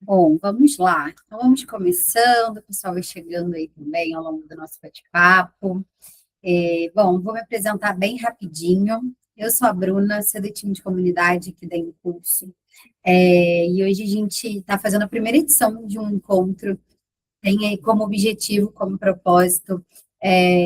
Bom, vamos lá. Então, vamos começando, o pessoal vai chegando aí também ao longo do nosso bate-papo. Bom, vou me apresentar bem rapidinho. Eu sou a Bruna, sou do time de comunidade aqui da Impulso. E hoje a gente está fazendo a primeira edição de um encontro, tem aí como objetivo, como propósito,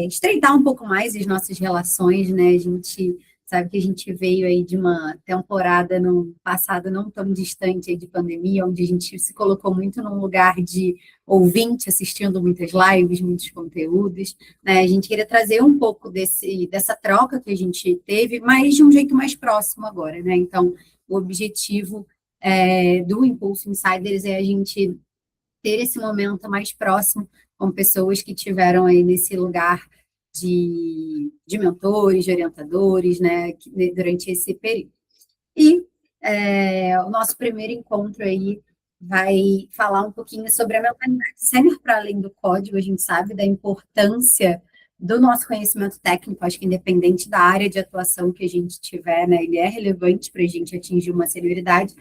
estreitar um pouco mais as nossas relações, né? A gente sabe que a gente veio aí de uma temporada no passado não tão distante aí de pandemia, onde a gente se colocou muito num lugar de ouvinte, assistindo muitas lives, muitos conteúdos, né? A gente queria trazer um pouco dessa troca que a gente teve, mas de um jeito mais próximo agora, né? Então, o objetivo do Impulso Insiders é a gente ter esse momento mais próximo com pessoas que tiveram aí nesse lugar de mentores, de orientadores, né, durante esse período. E o nosso primeiro encontro aí vai falar um pouquinho sobre a mentalidade sênior para além do código. A gente sabe da importância do nosso conhecimento técnico, acho que independente da área de atuação que a gente tiver, né, ele é relevante para a gente atingir uma senioridade,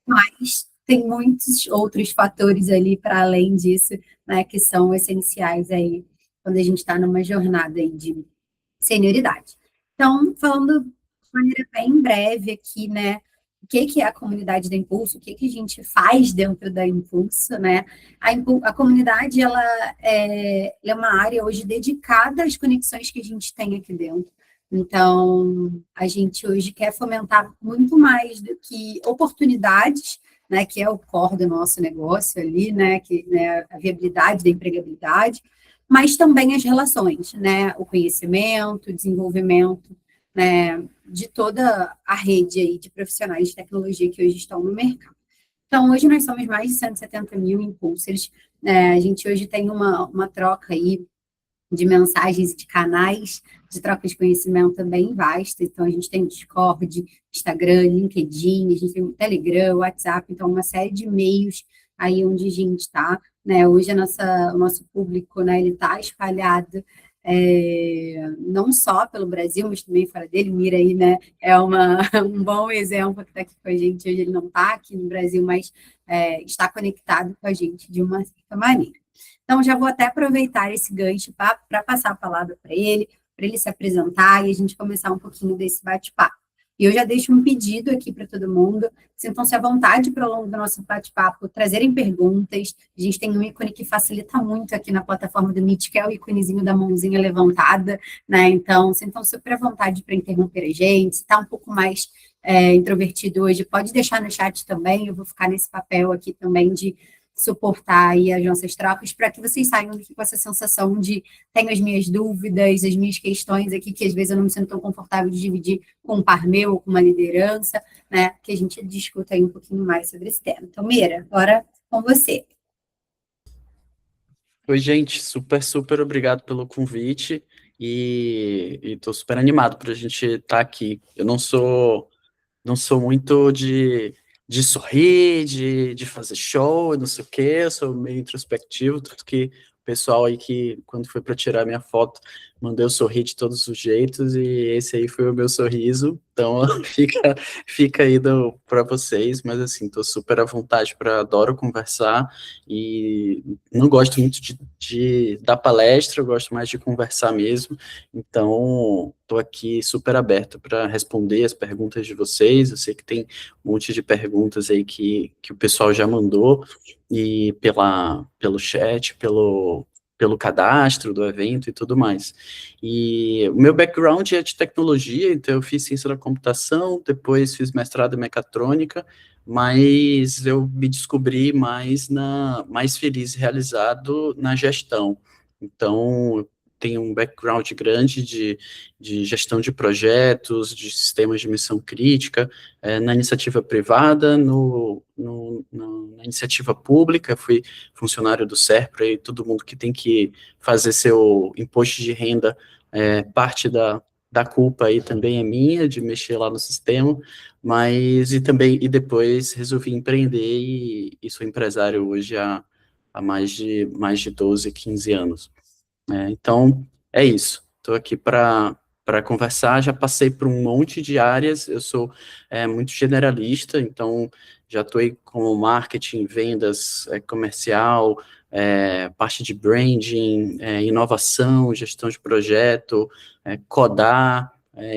mas tem muitos outros fatores ali para além disso, né, que são essenciais aí quando a gente está numa jornada aí de senioridade. Então, falando de maneira bem breve aqui, né, o que que é a comunidade da Impulso, o que que a gente faz dentro da Impulso, né? A comunidade, ela é uma área hoje dedicada às conexões que a gente tem aqui dentro. Então, a gente hoje quer fomentar muito mais do que oportunidades, né, que é o core do nosso negócio ali, né, que, né, a viabilidade da empregabilidade, mas também as relações, né, o conhecimento, o desenvolvimento, né, de toda a rede aí de profissionais de tecnologia que hoje estão no mercado. Então, hoje nós somos mais de 170 mil impulsers, né, a gente hoje tem uma troca aí de mensagens e de canais de troca de conhecimento também vasta. Então, a gente tem Discord, Instagram, LinkedIn, a gente tem o Telegram, WhatsApp, então uma série de meios aí onde a gente está, né? Hoje o nosso público, né, ele está espalhado não só pelo Brasil, mas também fora dele. Mira aí, né, um bom exemplo que está aqui com a gente. Hoje ele não está aqui no Brasil, mas está conectado com a gente de uma certa maneira. Então, já vou até aproveitar esse gancho para passar a palavra para ele se apresentar e a gente começar um pouquinho desse bate-papo. E eu já deixo um pedido aqui para todo mundo, sintam-se à vontade para, ao longo do nosso bate-papo, trazerem perguntas. A gente tem um ícone que facilita muito aqui na plataforma do Meet, que é o íconezinho da mãozinha levantada, né? Então, sintam-se super à vontade para interromper a gente. Se está um pouco mais introvertido hoje, pode deixar no chat também, eu vou ficar nesse papel aqui também de suportar aí as nossas trocas, para que vocês saiam daqui com essa sensação de tenho as minhas dúvidas, as minhas questões aqui, que às vezes eu não me sinto tão confortável de dividir com um par meu ou com uma liderança, né? Que a gente discuta aí um pouquinho mais sobre esse tema. Então, Mira, agora com você. Oi, gente, super obrigado pelo convite e tô super animado para a gente estar aqui. Eu não sou muito de sorrir, de fazer show, não sei o quê, eu sou meio introspectivo, tanto que o pessoal aí que, quando foi para tirar minha foto, mandou eu sorrir de todos os jeitos, e esse aí foi o meu sorriso, então fica aí para vocês, mas assim, tô super à vontade adoro conversar, e não gosto muito de dar palestra, eu gosto mais de conversar mesmo, então estou aqui super aberto para responder as perguntas de vocês. Eu sei que tem um monte de perguntas aí que o pessoal já mandou, e pelo chat, pelo cadastro do evento e tudo mais. E o meu background é de tecnologia, então eu fiz ciência da computação, depois fiz mestrado em mecatrônica, mas eu me descobri mais feliz e realizado na gestão. Então, eu tenho um background grande de gestão de projetos, de sistemas de missão crítica, na iniciativa privada, na iniciativa pública. Fui funcionário do SERPRA, e todo mundo que tem que fazer seu imposto de renda, parte da culpa aí também é minha, de mexer lá no sistema, mas e depois resolvi empreender, e sou empresário hoje há mais de 12, 15 anos. Então, é isso. Estou aqui para conversar. Já passei por um monte de áreas. Eu sou muito generalista, então já atuei como marketing, vendas, comercial, parte de branding, inovação, gestão de projeto, codar,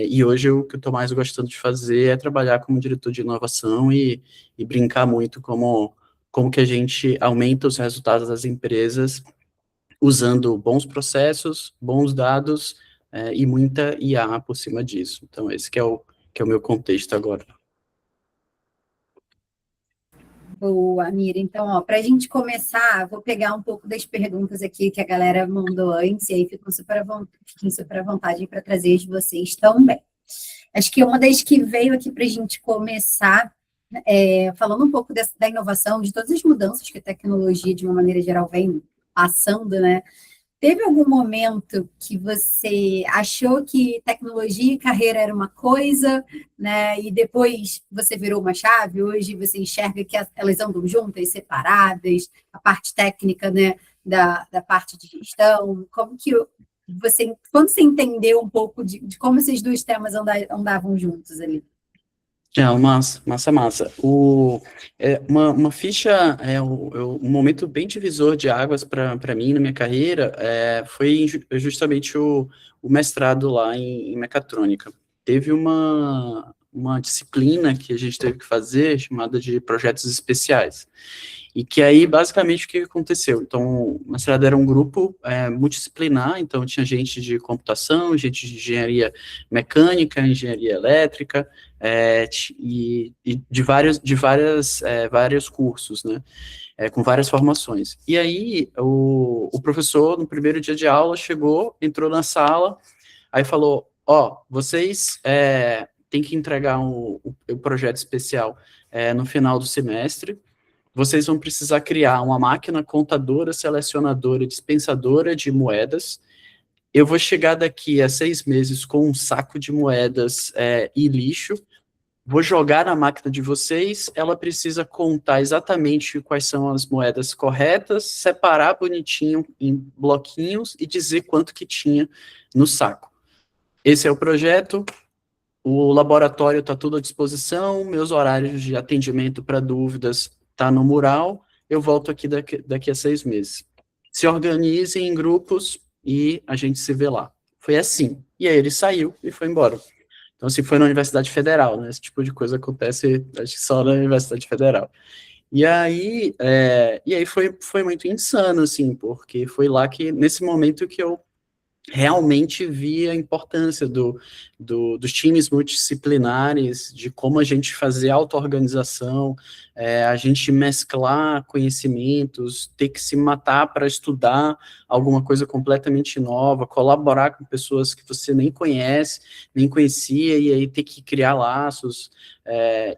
e hoje o que eu estou mais gostando de fazer é trabalhar como diretor de inovação e brincar muito como que a gente aumenta os resultados das empresas usando bons processos, bons dados, e muita IA por cima disso. Então, esse que é o meu contexto agora. Boa, Mira. Então, ó, para a gente começar, vou pegar um pouco das perguntas aqui que a galera mandou antes, e aí fiquem super à vontade para trazer as de vocês também. Acho que uma das que veio aqui para a gente começar, falando um pouco da inovação, de todas as mudanças que a tecnologia, de uma maneira geral, vem passando, né? Teve algum momento que você achou que tecnologia e carreira era uma coisa, né? E depois você virou uma chave, hoje você enxerga que elas andam juntas, separadas, a parte técnica, né, da parte de gestão, como que quando você entendeu um pouco de como esses dois temas andavam juntos ali? Massa. Uma ficha, um momento bem divisor de águas para mim na minha carreira foi justamente o mestrado lá em mecatrônica. Teve uma disciplina que a gente teve que fazer chamada de projetos especiais. E que aí, basicamente, o que aconteceu? Então, o mestrado era um grupo multidisciplinar, então tinha gente de computação, gente de engenharia mecânica, engenharia elétrica, e de vários cursos, né? Com várias formações. E aí, o professor, no primeiro dia de aula, chegou, entrou na sala, aí falou, vocês têm que entregar o projeto especial no final do semestre, vocês vão precisar criar uma máquina contadora, selecionadora e dispensadora de moedas. Eu vou chegar daqui a 6 meses com um saco de moedas e lixo, vou jogar na máquina de vocês, ela precisa contar exatamente quais são as moedas corretas, separar bonitinho em bloquinhos e dizer quanto que tinha no saco. Esse é o projeto, o laboratório está tudo à disposição, meus horários de atendimento para dúvidas tá no mural, eu volto aqui daqui a 6 meses. Se organizem em grupos e a gente se vê lá. Foi assim. E aí ele saiu e foi embora. Então, assim, foi na Universidade Federal, né? Esse tipo de coisa acontece, acho que só na Universidade Federal. E aí foi muito insano, assim, porque foi lá que, nesse momento que eu realmente vi a importância dos times multidisciplinares, de como a gente fazer auto-organização, a gente mesclar conhecimentos, ter que se matar para estudar alguma coisa completamente nova, colaborar com pessoas que você nem conhece, nem conhecia, e aí ter que criar laços,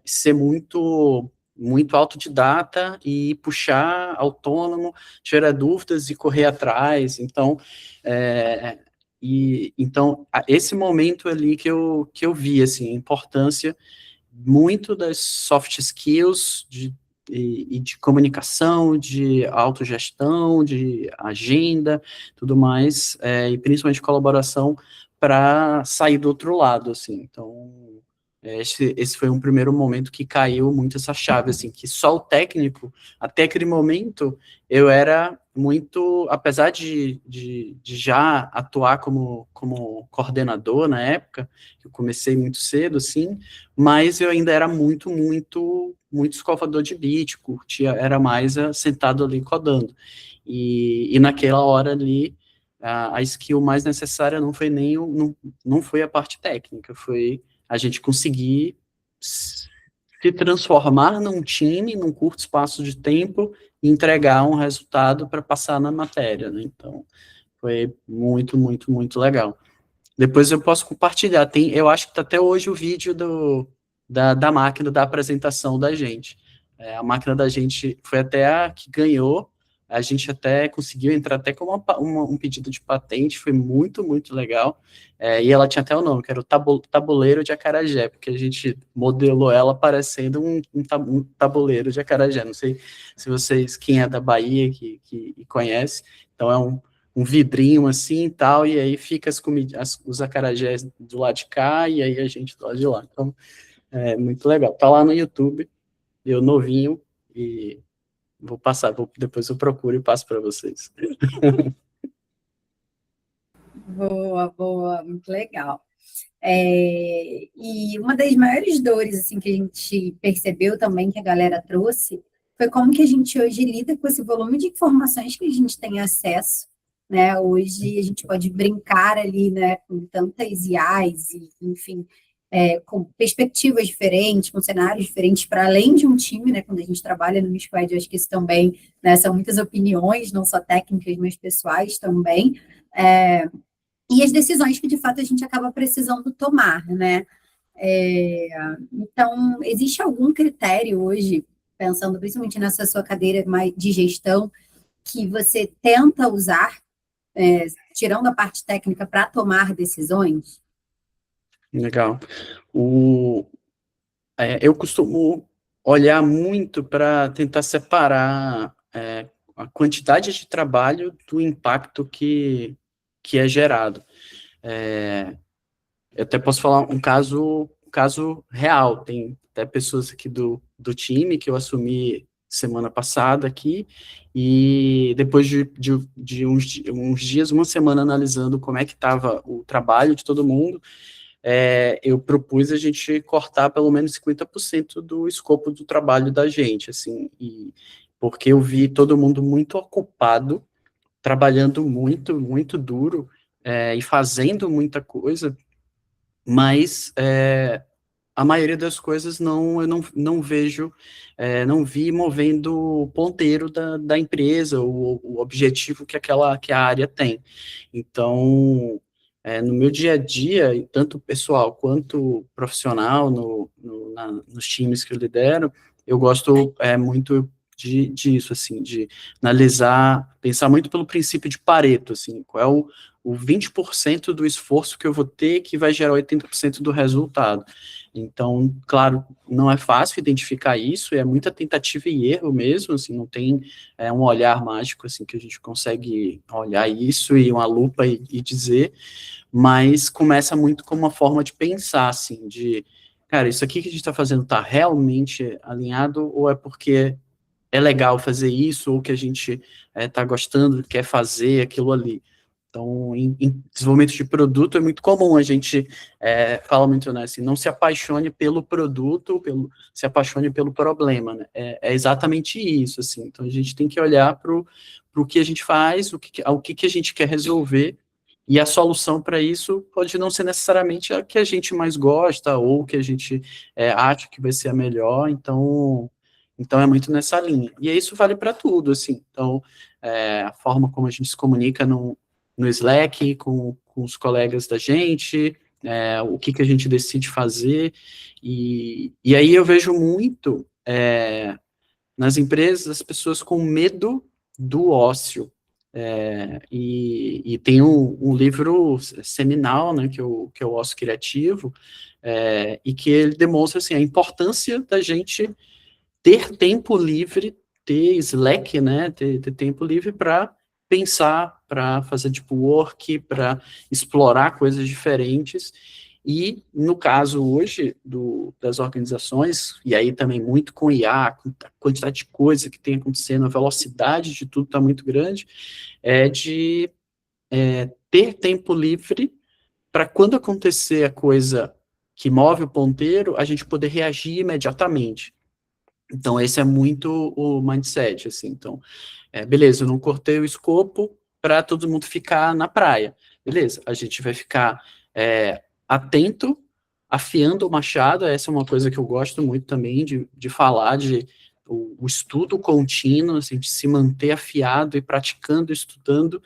ser muito autodidata e puxar autônomo, tirar dúvidas e correr atrás. Então, esse momento ali que eu vi, assim, a importância muito das soft skills e de comunicação, de autogestão, de agenda, tudo mais, e principalmente colaboração para sair do outro lado, assim. Então, esse foi um primeiro momento que caiu muito essa chave, assim, que só o técnico, até aquele momento, eu era muito, apesar de já atuar como coordenador na época, eu comecei muito cedo, assim, mas eu ainda era muito escovador de bit, curtia, era mais sentado ali codando. E naquela hora ali, a skill mais necessária não foi não foi a parte técnica, foi a gente conseguir se transformar num time, num curto espaço de tempo, e entregar um resultado para passar na matéria, né? Então, foi muito legal. Depois eu posso compartilhar, eu acho que está até hoje o vídeo da máquina da apresentação da gente. A máquina da gente foi até a que ganhou, a gente até conseguiu entrar até com um pedido de patente, foi muito legal, e ela tinha até o nome, que era o tabuleiro de acarajé, porque a gente modelou ela parecendo um tabuleiro de acarajé. Não sei se vocês, quem é da Bahia, que conhece, então é um vidrinho assim e tal, e aí fica os acarajés do lado de cá, e aí a gente do lado de lá. Então, é muito legal. Tá lá no YouTube, eu novinho, e vou passar, depois eu procuro e passo para vocês. Boa, boa, muito legal. E uma das maiores dores assim que a gente percebeu também que a galera trouxe foi como que a gente hoje lida com esse volume de informações que a gente tem acesso, né? Hoje a gente pode brincar ali, né, com tantas IAs e, enfim, com perspectivas diferentes, com cenários diferentes para além de um time, né? Quando a gente trabalha no Squad, eu acho que isso também, né, são muitas opiniões, não só técnicas, mas pessoais também. E as decisões que de fato a gente acaba precisando tomar, né? É, então, existe algum critério hoje, pensando principalmente nessa sua cadeira mais de gestão, que você tenta usar, tirando a parte técnica, para tomar decisões? Legal. Eu costumo olhar muito para tentar separar a quantidade de trabalho do impacto que é gerado. Eu até posso falar um caso real. Tem até pessoas aqui do time que eu assumi semana passada aqui, e depois de uns dias, uma semana analisando como é que estava o trabalho de todo mundo, eu propus a gente cortar pelo menos 50% do escopo do trabalho da gente, assim, porque eu vi todo mundo muito ocupado, trabalhando muito, muito duro, e fazendo muita coisa, mas a maioria das coisas eu não vejo, não vi movendo o ponteiro da empresa, o objetivo que a área tem. Então, no meu dia a dia, tanto pessoal quanto profissional, nos times que eu lidero, eu gosto muito disso, assim, de analisar, pensar muito pelo princípio de Pareto, assim, qual é o 20% do esforço que eu vou ter que vai gerar 80% do resultado. Então, claro, não é fácil identificar isso, é muita tentativa e erro mesmo, assim, não tem um olhar mágico, assim, que a gente consegue olhar isso e uma lupa e dizer, mas começa muito como uma forma de pensar, assim, de, cara, isso aqui que a gente está fazendo está realmente alinhado ou é porque é legal fazer isso ou que a gente está gostando, quer fazer aquilo ali? Então, em desenvolvimento de produto, é muito comum a gente fala muito, né, assim, não se apaixone pelo produto, se apaixone pelo problema, né? É exatamente isso, assim. Então, a gente tem que olhar para o que a gente faz, o que a gente quer resolver, e a solução para isso pode não ser necessariamente a que a gente mais gosta, ou que a gente acha que vai ser a melhor, então é muito nessa linha. E isso vale para tudo, assim. Então, a forma como a gente se comunica no Slack, com os colegas da gente, o que a gente decide fazer, e aí eu vejo muito nas empresas as pessoas com medo do ócio, e tem um livro seminal, né, que é o Ócio Criativo, e que ele demonstra, assim, a importância da gente ter tempo livre, ter Slack, né, ter tempo livre para pensar, para fazer deep work, para explorar coisas diferentes. E no caso hoje das organizações, e aí também muito com IA, com a quantidade de coisa que tem acontecendo, a velocidade de tudo está muito grande, de ter tempo livre para quando acontecer a coisa que move o ponteiro, a gente poder reagir imediatamente. Então, esse é muito o mindset, assim. Então, beleza, eu não cortei o escopo para todo mundo ficar na praia. Beleza, a gente vai ficar atento, afiando o machado. Essa é uma coisa que eu gosto muito também de falar, o estudo contínuo, assim, de se manter afiado e praticando, estudando,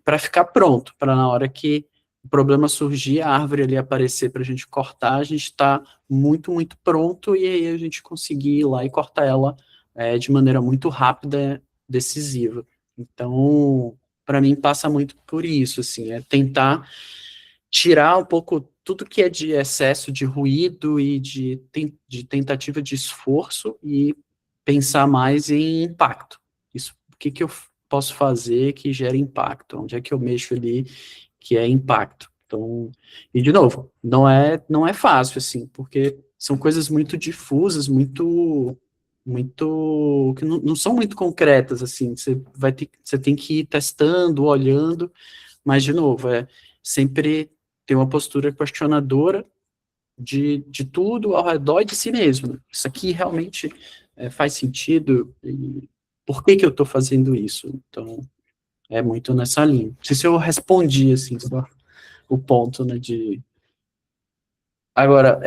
para ficar pronto, para na hora que o problema surgir, a árvore ali aparecer para a gente cortar, a gente está muito, muito pronto, e aí a gente conseguir ir lá e cortar ela de maneira muito rápida, decisiva. Então, para mim, passa muito por isso, assim, é tentar tirar um pouco tudo que é de excesso de ruído e de tentativa de esforço e pensar mais em impacto. Isso, o que eu posso fazer que gere impacto? Onde é que eu mexo ali que é impacto? Então, e de novo, não é fácil, assim, porque são coisas muito difusas, muito que não são muito concretas, assim, você tem que ir testando, olhando, mas, de novo, sempre ter uma postura questionadora de tudo ao redor de si mesmo. Isso aqui realmente faz sentido? E por que que eu estou fazendo isso? Então, é muito nessa linha. Não sei se eu respondi, assim, só o ponto, né, de... Agora,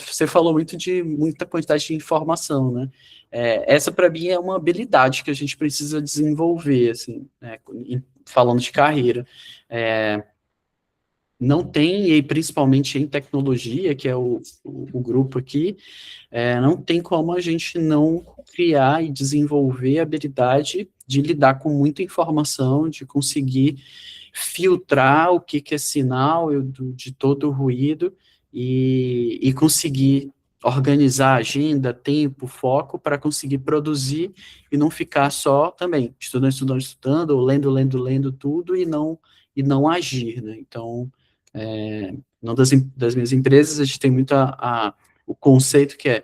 você falou muito de muita quantidade de informação, né? Essa, para mim, é uma habilidade que a gente precisa desenvolver, assim, né, falando de carreira. Não tem, e principalmente em tecnologia, que é o grupo aqui, não tem como a gente não criar e desenvolver a habilidade de lidar com muita informação, de conseguir filtrar o que é sinal de todo o ruído e conseguir organizar a agenda, tempo, foco para conseguir produzir e não ficar só também estudando, estudando, estudando, ou lendo, lendo, lendo tudo e não agir, né? Então, numa das minhas empresas, a gente tem muito o conceito que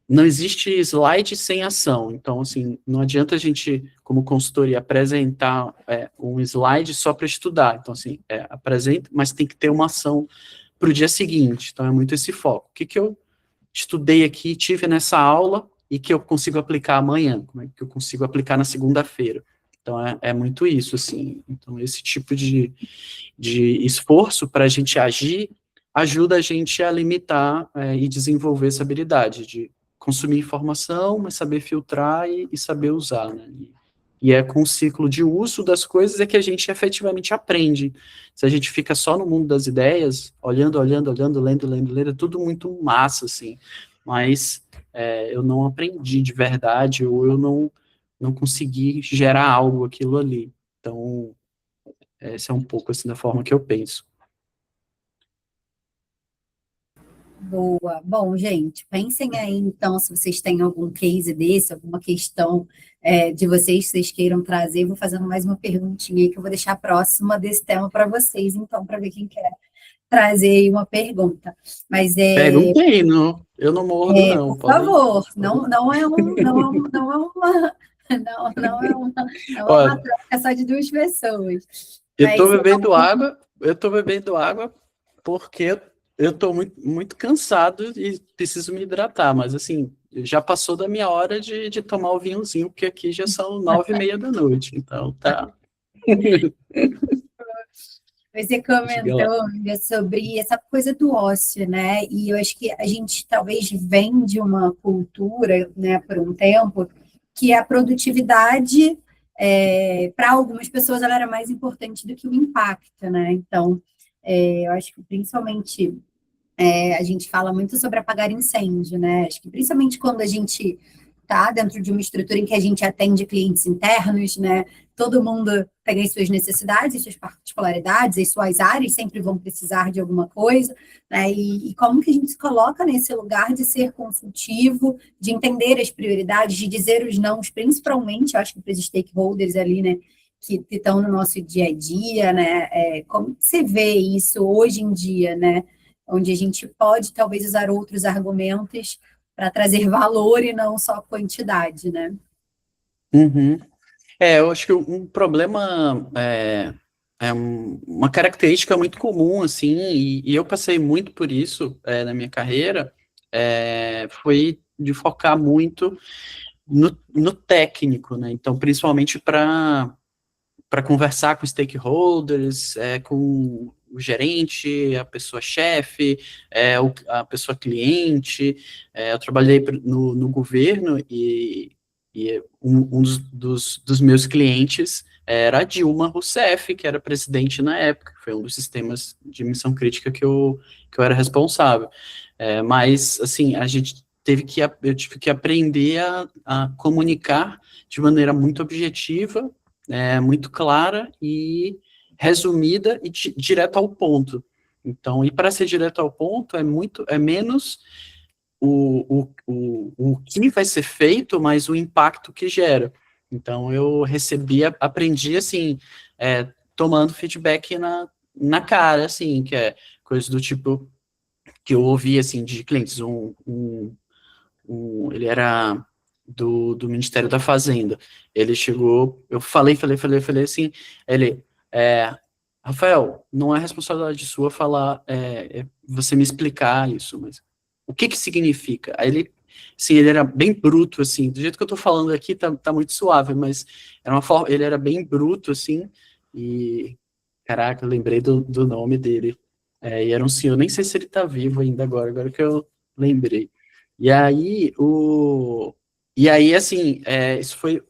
não existe slide sem ação. Então, assim, não adianta a gente, como consultoria, apresentar um slide só para estudar. Então, assim, apresenta, mas tem que ter uma ação para o dia seguinte. Então, é muito esse foco. O que que eu estudei aqui, tive nessa aula e que eu consigo aplicar amanhã? Como é que eu consigo aplicar na segunda-feira? Então, é muito isso, assim. Então, esse tipo de esforço para a gente agir ajuda a gente a limitar e desenvolver essa habilidade de consumir informação, mas saber filtrar e saber usar, né? E é com o ciclo de uso das coisas é que a gente efetivamente aprende. Se a gente fica só no mundo das ideias, olhando, olhando, olhando, lendo, lendo, lendo, é tudo muito massa, assim, mas eu não aprendi de verdade, ou eu não consegui gerar algo aquilo ali. Então, essa é um pouco assim da forma que eu penso. Boa. Bom, gente, pensem aí, então, se vocês têm algum case desse, alguma questão de vocês que vocês queiram trazer. Vou fazendo mais uma perguntinha aí que eu vou deixar próxima desse tema para vocês, então, para ver quem quer trazer aí uma pergunta. Mas Perguntei, não, eu não mordo, não. por favor, não, Pode. não é um, não é uma, não é uma Olha, troca só de duas pessoas. eu tô Mas bebendo água, porque eu tô muito, muito cansado e preciso me hidratar, mas assim, já passou da minha hora de tomar o vinhozinho, porque aqui já são 9:30 da noite, então tá. você Diga lá. comentou, amiga, sobre essa coisa do ócio, né? E eu acho que a gente talvez vem de uma cultura, né, por um tempo, que a produtividade, para algumas pessoas, ela era mais importante do que o impacto, né? Então, eu acho que principalmente a gente fala muito sobre apagar incêndio, né? Acho que principalmente quando a gente está dentro de uma estrutura em que a gente atende clientes internos, né? Todo mundo tem as suas necessidades, as suas particularidades, as suas áreas sempre vão precisar de alguma coisa, né? E como que a gente se coloca nesse lugar de ser consultivo, de entender as prioridades, de dizer os nãos, principalmente, eu acho que para os stakeholders ali, né? Que estão no nosso dia a dia, né? Como que você vê isso hoje em dia, né? Onde a gente pode talvez usar outros argumentos para trazer valor e não só quantidade, né? Uhum. Eu acho que um problema uma característica muito comum, assim, e eu passei muito por isso na minha carreira, foi de focar muito no técnico, né? Então, principalmente para conversar com stakeholders, com o gerente, a pessoa chefe, a pessoa cliente. Eu trabalhei no governo e um dos meus clientes era a Dilma Rousseff, que era presidente na época, que foi um dos sistemas de missão crítica que eu era responsável. Mas, assim, eu tive que aprender a comunicar de maneira muito objetiva, muito clara e resumida e direto ao ponto. Então, e para ser direto ao ponto é menos o que vai ser feito, mas o impacto que gera. Então, aprendi assim, tomando feedback na cara, assim, que é coisa do tipo que eu ouvi assim de clientes, ele era do Ministério da Fazenda. Ele chegou, eu falei assim, ele, Rafael, não é responsabilidade sua falar, você me explicar isso, mas o que que significa? Aí ele, sim, ele era bem bruto, assim, do jeito que eu tô falando aqui tá muito suave, mas era uma forma, ele era bem bruto, assim, e, caraca, eu lembrei do nome dele, e era um senhor, nem sei se ele tá vivo ainda agora que eu lembrei. E aí, assim, isso foi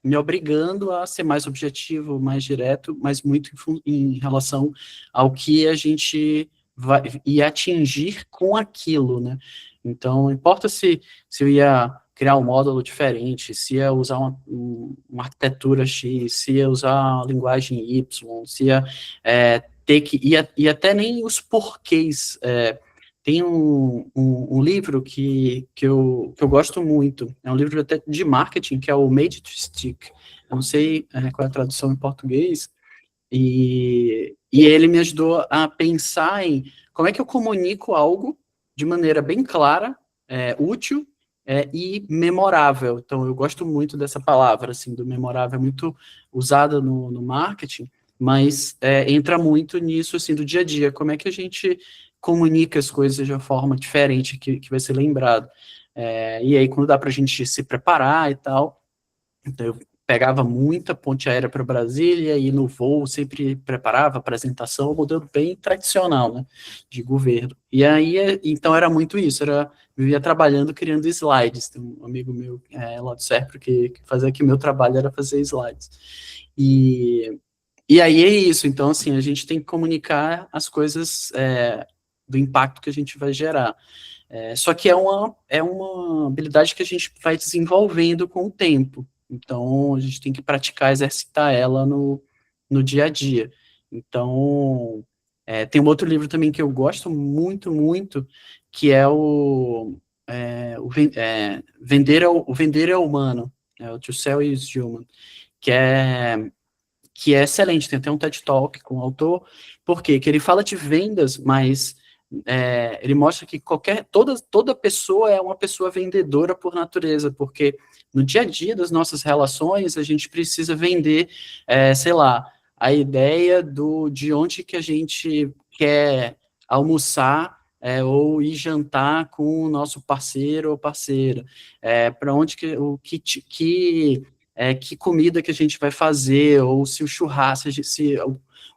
me obrigando a ser mais objetivo, mais direto, mas muito em relação ao que a gente vai ia atingir com aquilo, né? Então, não importa se eu ia criar um módulo diferente, se ia usar uma arquitetura X, se ia usar a linguagem Y, se ia ter que, e até nem os porquês, tem um livro que eu gosto muito, é um livro até de marketing, que é o Made to Stick. Eu não sei qual é a tradução em português, e ele me ajudou a pensar em como é que eu comunico algo de maneira bem clara, útil, e memorável. Então, eu gosto muito dessa palavra, assim, do memorável, é muito usada no marketing, mas entra muito nisso, assim, do dia a dia. Como é que a gente comunica as coisas de uma forma diferente que vai ser lembrado? E aí, quando dá para a gente se preparar e tal, então eu pegava muita ponte aérea para Brasília e no voo sempre preparava apresentação, modelo bem tradicional, né, de governo. E aí, então era muito isso, vivia trabalhando, criando slides. Tem um amigo meu lá do Serpro que fazia que o meu trabalho era fazer slides. E aí é isso, então assim, a gente tem que comunicar as coisas do impacto que a gente vai gerar. Só que é uma habilidade que a gente vai desenvolvendo com o tempo. Então, a gente tem que praticar, exercitar ela no dia a dia. Então, tem um outro livro também que eu gosto muito, muito, que é o Vender é Humano, o To Sell is Human, que é excelente, tem até um TED Talk com o autor, porque ele fala de vendas, mas ele mostra que toda pessoa é uma pessoa vendedora por natureza, porque no dia a dia das nossas relações, a gente precisa vender, sei lá, a ideia de onde que a gente quer almoçar, ou ir jantar com o nosso parceiro ou parceira, para onde que comida que a gente vai fazer, ou se o churrasco, se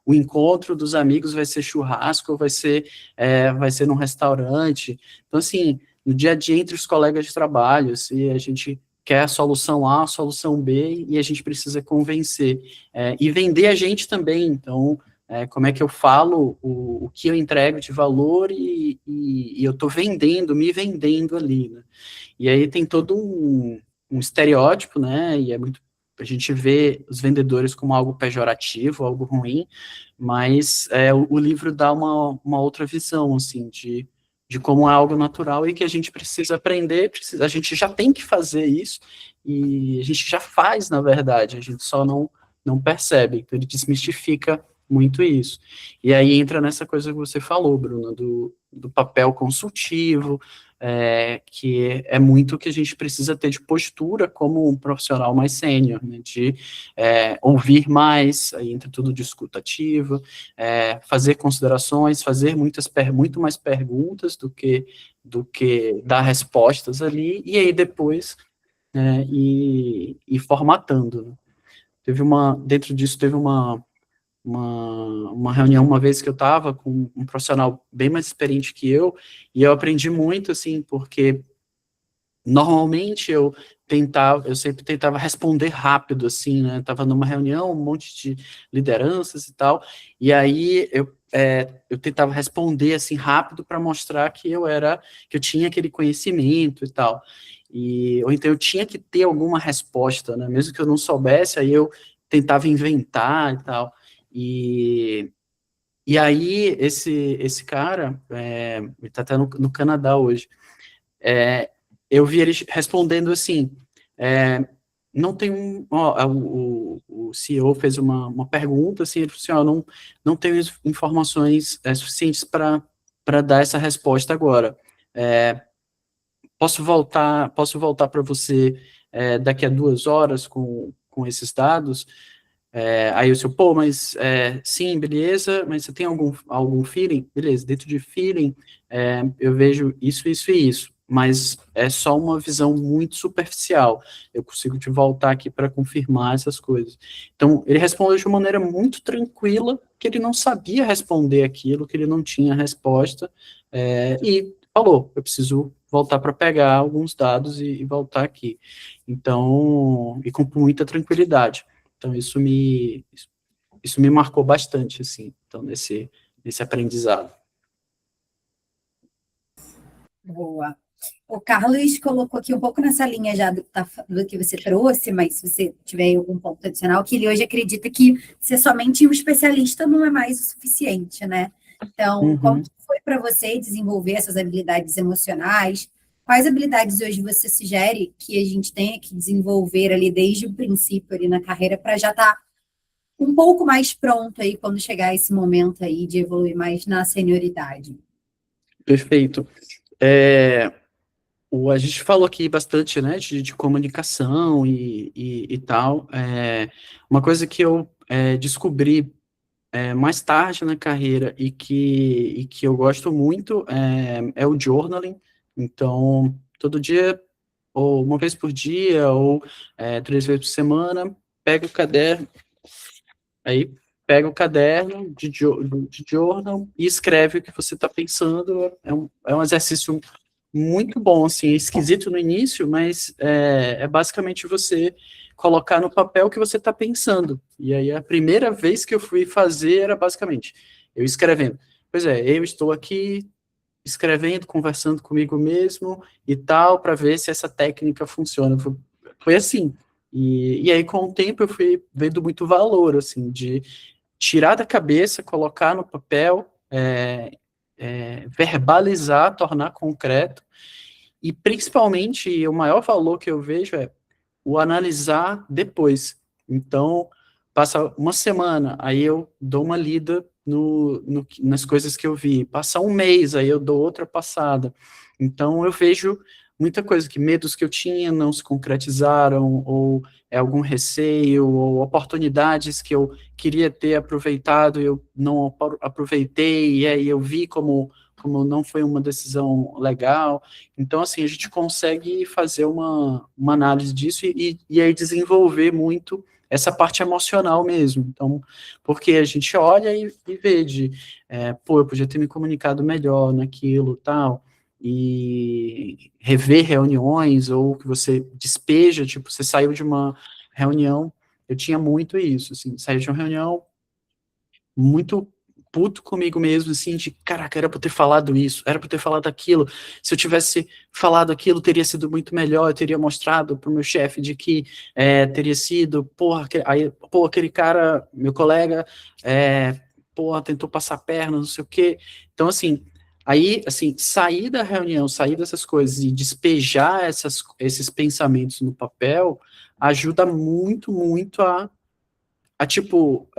o encontro dos amigos vai ser churrasco ou vai ser num restaurante. Então, assim, no dia a dia entre os colegas de trabalho, se a gente quer a solução A, a solução B, e a gente precisa convencer. E vender a gente também, então, como é que eu falo o que eu entrego de valor e eu estou vendendo, me vendendo ali, né? E aí tem todo um estereótipo, né? E a gente vê os vendedores como algo pejorativo, algo ruim, mas o livro dá uma outra visão, assim, de como é algo natural e que a gente precisa aprender, a gente já tem que fazer isso, e a gente já faz, na verdade, a gente só não percebe, então ele desmistifica muito isso. E aí entra nessa coisa que você falou, Bruna, do papel consultivo, que é muito o que a gente precisa ter de postura como um profissional mais sênior, né, de ouvir mais, aí entra tudo de escuta ativa, fazer considerações, fazer muito mais perguntas do que dar respostas ali, e aí depois ir formatando, né. Dentro disso teve uma reunião uma vez que eu estava com um profissional bem mais experiente que e eu aprendi muito, assim, porque normalmente eu sempre tentava responder rápido, assim, né, estava numa reunião, um monte de lideranças e tal, e aí eu tentava responder, assim, rápido para mostrar que eu tinha aquele conhecimento e tal, ou então eu tinha que ter alguma resposta, né, mesmo que eu não soubesse, aí eu tentava inventar e tal, e, e aí esse cara, ele está até no Canadá hoje, eu vi ele respondendo assim, é, não tem o CEO fez uma pergunta, assim, ele falou assim, não tenho informações suficientes para dar essa resposta agora. posso voltar para você daqui a 2 horas com esses dados. Aí eu sou, pô, mas sim, beleza, mas você tem algum feeling? Beleza, dentro de feeling, eu vejo isso, isso e isso, mas é só uma visão muito superficial. Eu consigo te voltar aqui para confirmar essas coisas. Então, ele respondeu de uma maneira muito tranquila, que ele não sabia responder aquilo, que ele não tinha resposta, e falou, eu preciso voltar para pegar alguns dados e voltar aqui. Então, e com muita tranquilidade. Então, isso me marcou bastante, assim, então, nesse aprendizado. Boa. O Carlos colocou aqui um pouco nessa linha já do que você trouxe, mas se você tiver algum ponto adicional, que ele hoje acredita que ser somente um especialista não é mais o suficiente, né? Então, como Uhum. que foi para você desenvolver essas habilidades emocionais? Quais habilidades hoje você sugere que a gente tenha que desenvolver ali desde o princípio ali na carreira para já estar um pouco mais pronto aí quando chegar esse momento aí de evoluir mais na senioridade? Perfeito. A gente falou aqui bastante, né, de comunicação e tal. Uma coisa que eu descobri mais tarde na carreira e que eu gosto muito é o journaling. Então, todo dia, ou uma vez por dia, ou 3 vezes por semana, pega o caderno, aí pega o caderno de journal e escreve o que você está pensando. É um exercício muito bom, assim, esquisito no início, mas é basicamente você colocar no papel o que você está pensando. E aí a primeira vez que eu fui fazer era basicamente eu escrevendo. Pois é, eu estou aqui escrevendo, conversando comigo mesmo e tal, para ver se essa técnica funciona. Foi assim. E aí, com o tempo, eu fui vendo muito valor, assim, de tirar da cabeça, colocar no papel, verbalizar, tornar concreto, e principalmente o maior valor que eu vejo é o analisar depois. Então, passa uma semana, aí eu dou uma lida nas coisas que eu vi. Passa um mês, aí eu dou outra passada. Então, eu vejo muita coisa que medos que eu tinha não se concretizaram, ou algum receio, ou oportunidades que eu queria ter aproveitado e eu não aproveitei, e aí eu vi como não foi uma decisão legal. Então, assim, a gente consegue fazer uma análise disso e aí desenvolver muito essa parte emocional mesmo. Então, porque a gente olha e vê pô, eu podia ter me comunicado melhor naquilo, tal, e rever reuniões, ou que você despeja, tipo, você saiu de uma reunião, eu tinha muito isso, assim, saí de uma reunião muito puto comigo mesmo, assim, de, caraca, era pra eu ter falado isso, era pra eu ter falado aquilo, se eu tivesse falado aquilo, teria sido muito melhor, eu teria mostrado pro meu chefe de que teria sido, porra, aí, pô, aquele cara, meu colega, porra, tentou passar a perna, não sei o quê, então, assim, aí, assim, sair da reunião, sair dessas coisas e despejar esses pensamentos no papel, ajuda muito, muito tipo,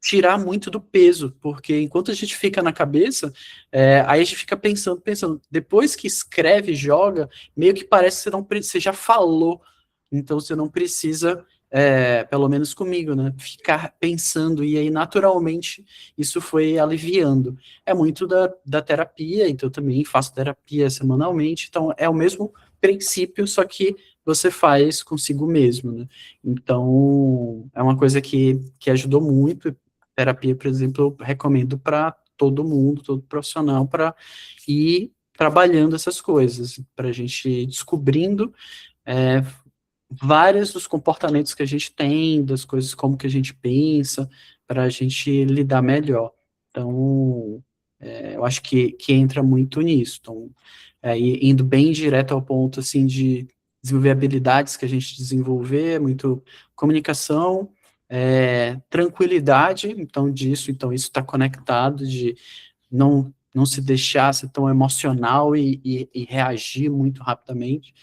tirar muito do peso, porque enquanto a gente fica na cabeça, aí a gente fica pensando. Depois que escreve, joga, meio que parece que você já falou, então você não precisa, pelo menos comigo, né, ficar pensando, e aí naturalmente isso foi aliviando. É muito da terapia, então eu também faço terapia semanalmente, então é o mesmo princípio, só que você faz consigo mesmo, né? Então, é uma coisa que ajudou muito. Terapia, por exemplo, eu recomendo para todo mundo, todo profissional, para ir trabalhando essas coisas, para a gente ir descobrindo é, vários dos comportamentos que a gente tem, das coisas como que a gente pensa, para a gente lidar melhor. Então, eu acho que entra muito nisso. Então, indo bem direto ao ponto, assim, de desenvolver habilidades que a gente desenvolver, muito comunicação, tranquilidade, então isso está conectado, de não se deixar ser tão emocional e reagir muito rapidamente.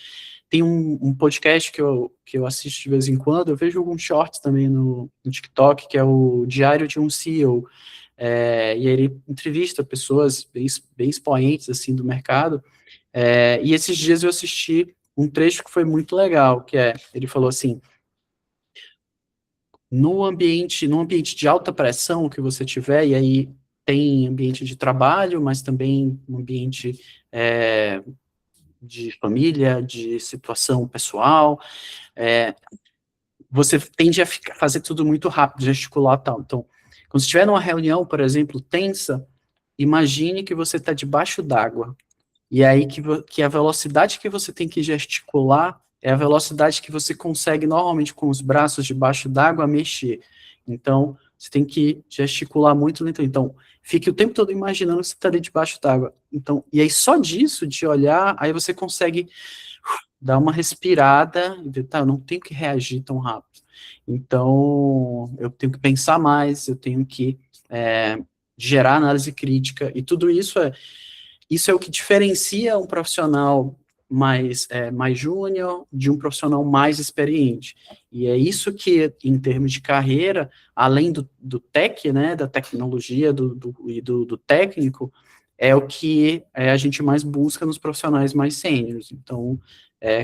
Tem um podcast que eu assisto de vez em quando, eu vejo alguns shorts também no TikTok, que é o Diário de um CEO. e aí ele entrevista pessoas bem expoentes, assim, do mercado, e esses dias eu assisti um trecho que foi muito legal, ele falou assim, no ambiente de alta pressão que você tiver, e aí tem ambiente de trabalho, mas também um ambiente de família, de situação pessoal, é, você tende a fazer tudo muito rápido, gesticular e tal. Então, quando você estiver numa reunião, por exemplo, tensa, imagine que você está debaixo d'água. E aí que a velocidade que você tem que gesticular é a velocidade que você consegue normalmente com os braços debaixo d'água mexer. Então, você tem que gesticular muito lento. Então, fique o tempo todo imaginando que você está ali debaixo d'água. Então, e aí só disso, de olhar, aí você consegue dar uma respirada e ver, tá, eu não tenho que reagir tão rápido. Então, eu tenho que pensar mais, eu tenho que gerar análise crítica, e tudo isso é o que diferencia um profissional mais júnior de um profissional mais experiente. E é isso que, em termos de carreira, além do tech, né, da tecnologia do técnico, é o que a gente mais busca nos profissionais mais sêniores. Então,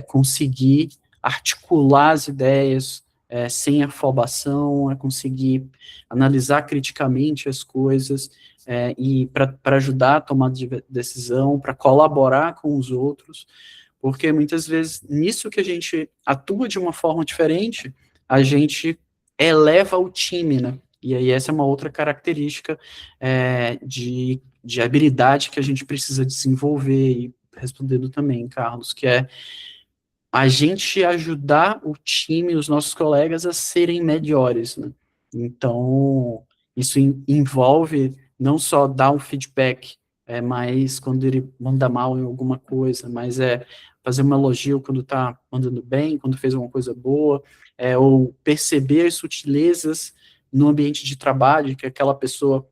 conseguir articular as ideias sem afobação, conseguir analisar criticamente as coisas, e para ajudar a tomar decisão, para colaborar com os outros, porque muitas vezes nisso que a gente atua de uma forma diferente, a gente eleva o time, né? E aí essa é uma outra característica de habilidade que a gente precisa desenvolver, e respondendo também, Carlos, que é a gente ajudar o time, os nossos colegas a serem melhores, né? Então, isso envolve não só dar um feedback, mas quando ele manda mal em alguma coisa, mas fazer um elogio quando está mandando bem, quando fez alguma coisa boa, ou perceber as sutilezas no ambiente de trabalho, que aquela pessoa,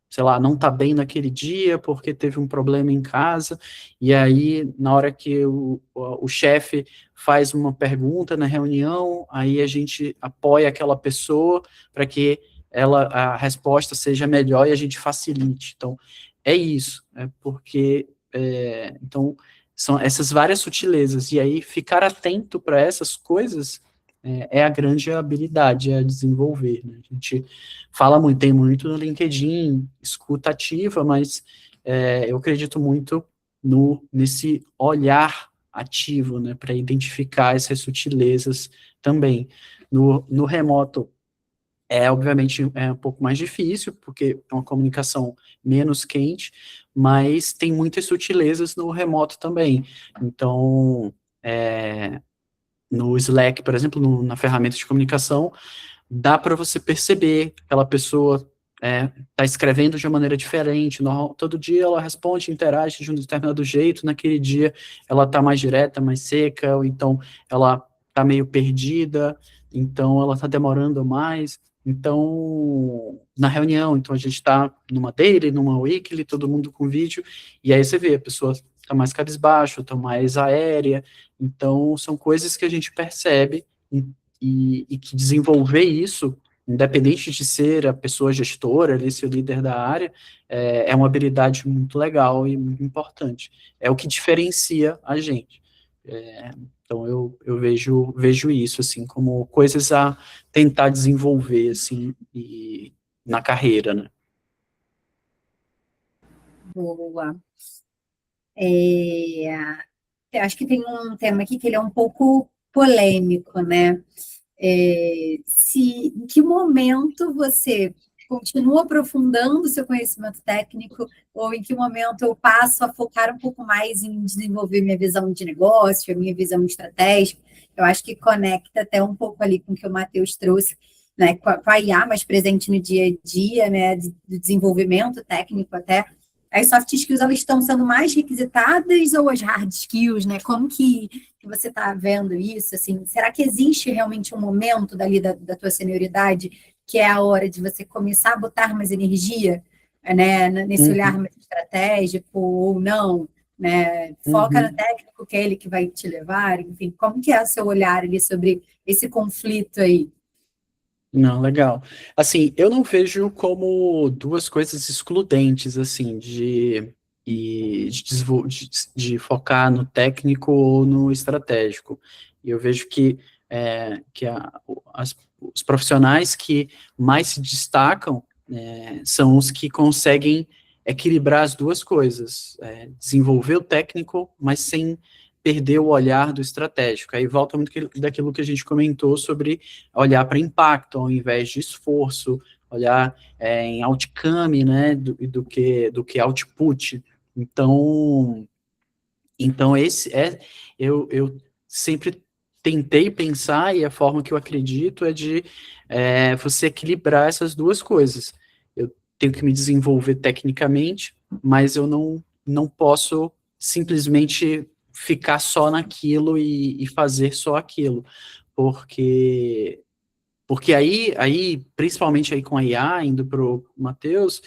sei lá, não está bem naquele dia porque teve um problema em casa, e aí, na hora que o chefe faz uma pergunta na reunião, aí a gente apoia aquela pessoa para que a resposta seja melhor e a gente facilite. Então, é isso, porque, então, são essas várias sutilezas, e aí ficar atento para essas coisas é a grande habilidade a desenvolver, né? A gente fala muito, tem muito no LinkedIn, escuta ativa, mas eu acredito muito nesse olhar ativo, né, para identificar essas sutilezas também. No remoto, obviamente, um pouco mais difícil, porque é uma comunicação menos quente, mas tem muitas sutilezas no remoto também. Então, no Slack, por exemplo, na ferramenta de comunicação, dá para você perceber que aquela pessoa está escrevendo de uma maneira diferente, todo dia ela responde, interage de um determinado jeito, naquele dia ela está mais direta, mais seca, ou então ela está meio perdida, então ela está demorando mais. Então, na reunião, então a gente está numa daily, numa weekly, todo mundo com vídeo, e aí você vê, a pessoa está mais cabisbaixo, está mais aérea, então são coisas que a gente percebe, e que desenvolver isso, independente de ser a pessoa gestora, ali, ser o líder da área, é uma habilidade muito legal e muito importante. É o que diferencia a gente. Então, eu vejo isso, assim, como coisas a tentar desenvolver, assim, na carreira, né? Boa. É, eu acho que tem um tema aqui que ele é um pouco polêmico, né? Em que momento você continua aprofundando o seu conhecimento técnico, ou em que momento eu passo a focar um pouco mais em desenvolver minha visão de negócio, a minha visão estratégica. Eu acho que conecta até um pouco ali com o que o Matheus trouxe, né, com a IA mais presente no dia a dia, né, do desenvolvimento técnico até. As soft skills, elas estão sendo mais requisitadas, ou as hard skills, né? Como que você está vendo isso? Assim, será que existe realmente um momento dali da tua senioridade que é a hora de você começar a botar mais energia, né, nesse olhar Uhum, mais estratégico, ou não, né? Foca no uhum. técnico, que é ele que vai te levar, enfim, como que é o seu olhar ali sobre esse conflito aí? Não, legal. Assim, eu não vejo como duas coisas excludentes, assim, de focar no técnico ou no estratégico. Eu vejo que os profissionais que mais se destacam, são os que conseguem equilibrar as duas coisas, desenvolver o técnico, mas sem perder o olhar do estratégico. Aí volta muito daquilo que a gente comentou sobre olhar para impacto ao invés de esforço, olhar em outcome, né, do que output. Então eu sempre tentei pensar, e a forma que eu acredito é de você equilibrar essas duas coisas. Eu tenho que me desenvolver tecnicamente, mas eu não posso simplesmente ficar só naquilo e fazer só aquilo, porque principalmente aí com a IA, indo para o Matheus,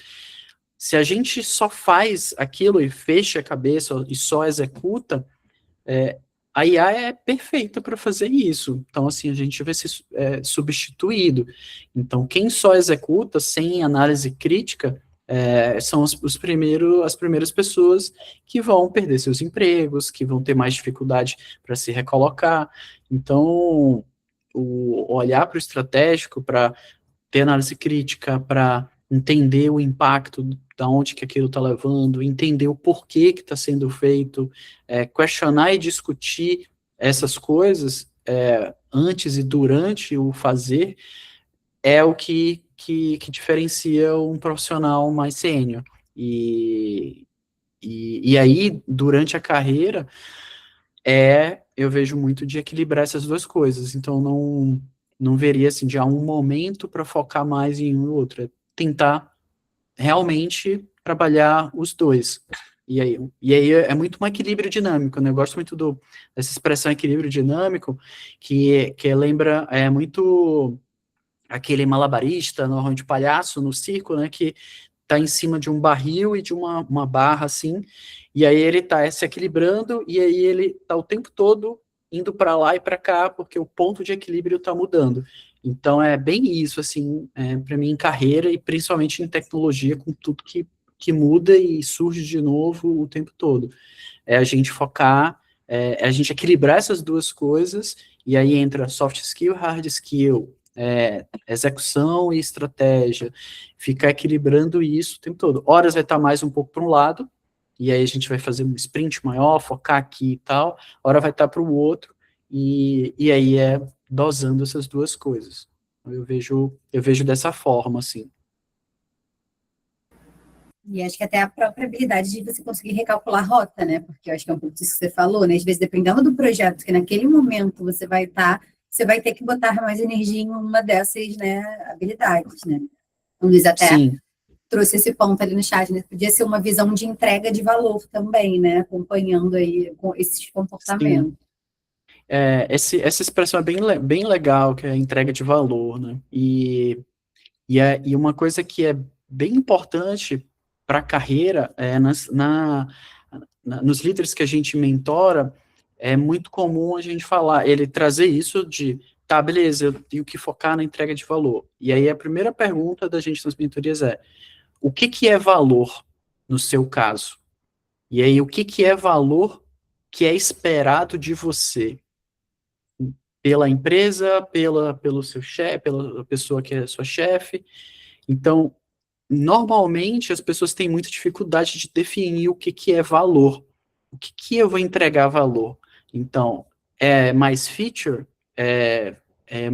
se a gente só faz aquilo e fecha a cabeça e só executa, é, a IA é perfeita para fazer isso. Então, assim, a gente vai ser substituído. Então, quem só executa sem análise crítica são as primeiras pessoas que vão perder seus empregos, que vão ter mais dificuldade para se recolocar. Então, o olhar para o estratégico, para ter análise crítica, para entender o impacto da onde que aquilo está levando, entender o porquê que está sendo feito, questionar e discutir essas coisas antes e durante o fazer, é o que diferencia um profissional mais sênior. E aí, durante a carreira, eu vejo muito de equilibrar essas duas coisas. Então, não veria assim, de um momento para focar mais em um e outro. É tentar realmente trabalhar os dois. E aí é muito um equilíbrio dinâmico, né? Eu gosto muito dessa expressão equilíbrio dinâmico, que lembra muito aquele malabarista, normalmente palhaço no circo, né? Que tá em cima de um barril e de uma barra assim, e aí ele tá se equilibrando, e aí ele tá o tempo todo indo para lá e para cá, porque o ponto de equilíbrio tá mudando. Então é bem isso, assim, para mim em carreira e principalmente em tecnologia, com tudo que muda e surge de novo o tempo todo. É a gente focar, a gente equilibrar essas duas coisas, e aí entra soft skill, hard skill, execução e estratégia, ficar equilibrando isso o tempo todo. Horas vai estar mais um pouco para um lado, e aí a gente vai fazer um sprint maior, focar aqui e tal, hora vai estar para o outro, e aí dosando essas duas coisas. Eu vejo dessa forma, assim. E acho que até a própria habilidade de você conseguir recalcular a rota, né? Porque eu acho que é um pouco disso que você falou, né? Às vezes, dependendo do projeto que naquele momento você vai estar, você vai ter que botar mais energia em uma dessas, né, habilidades, né? O Luiz até Sim, trouxe esse ponto ali no chat, né? Podia ser uma visão de entrega de valor também, né? Acompanhando aí com esses sim. comportamentos. Essa expressão é bem legal, que é a entrega de valor, né? E uma coisa que é bem importante para a carreira, nos líderes que a gente mentora, é muito comum a gente falar, ele trazer isso de, tá, beleza, eu tenho que focar na entrega de valor. E aí a primeira pergunta da gente nas mentorias é, o que é valor no seu caso? E aí, o que é valor que é esperado de você? Pela empresa, pelo seu chefe, pela pessoa que é sua chefe. Então, normalmente as pessoas têm muita dificuldade de definir o que é valor. O que eu vou entregar valor? Então, é mais feature? É, é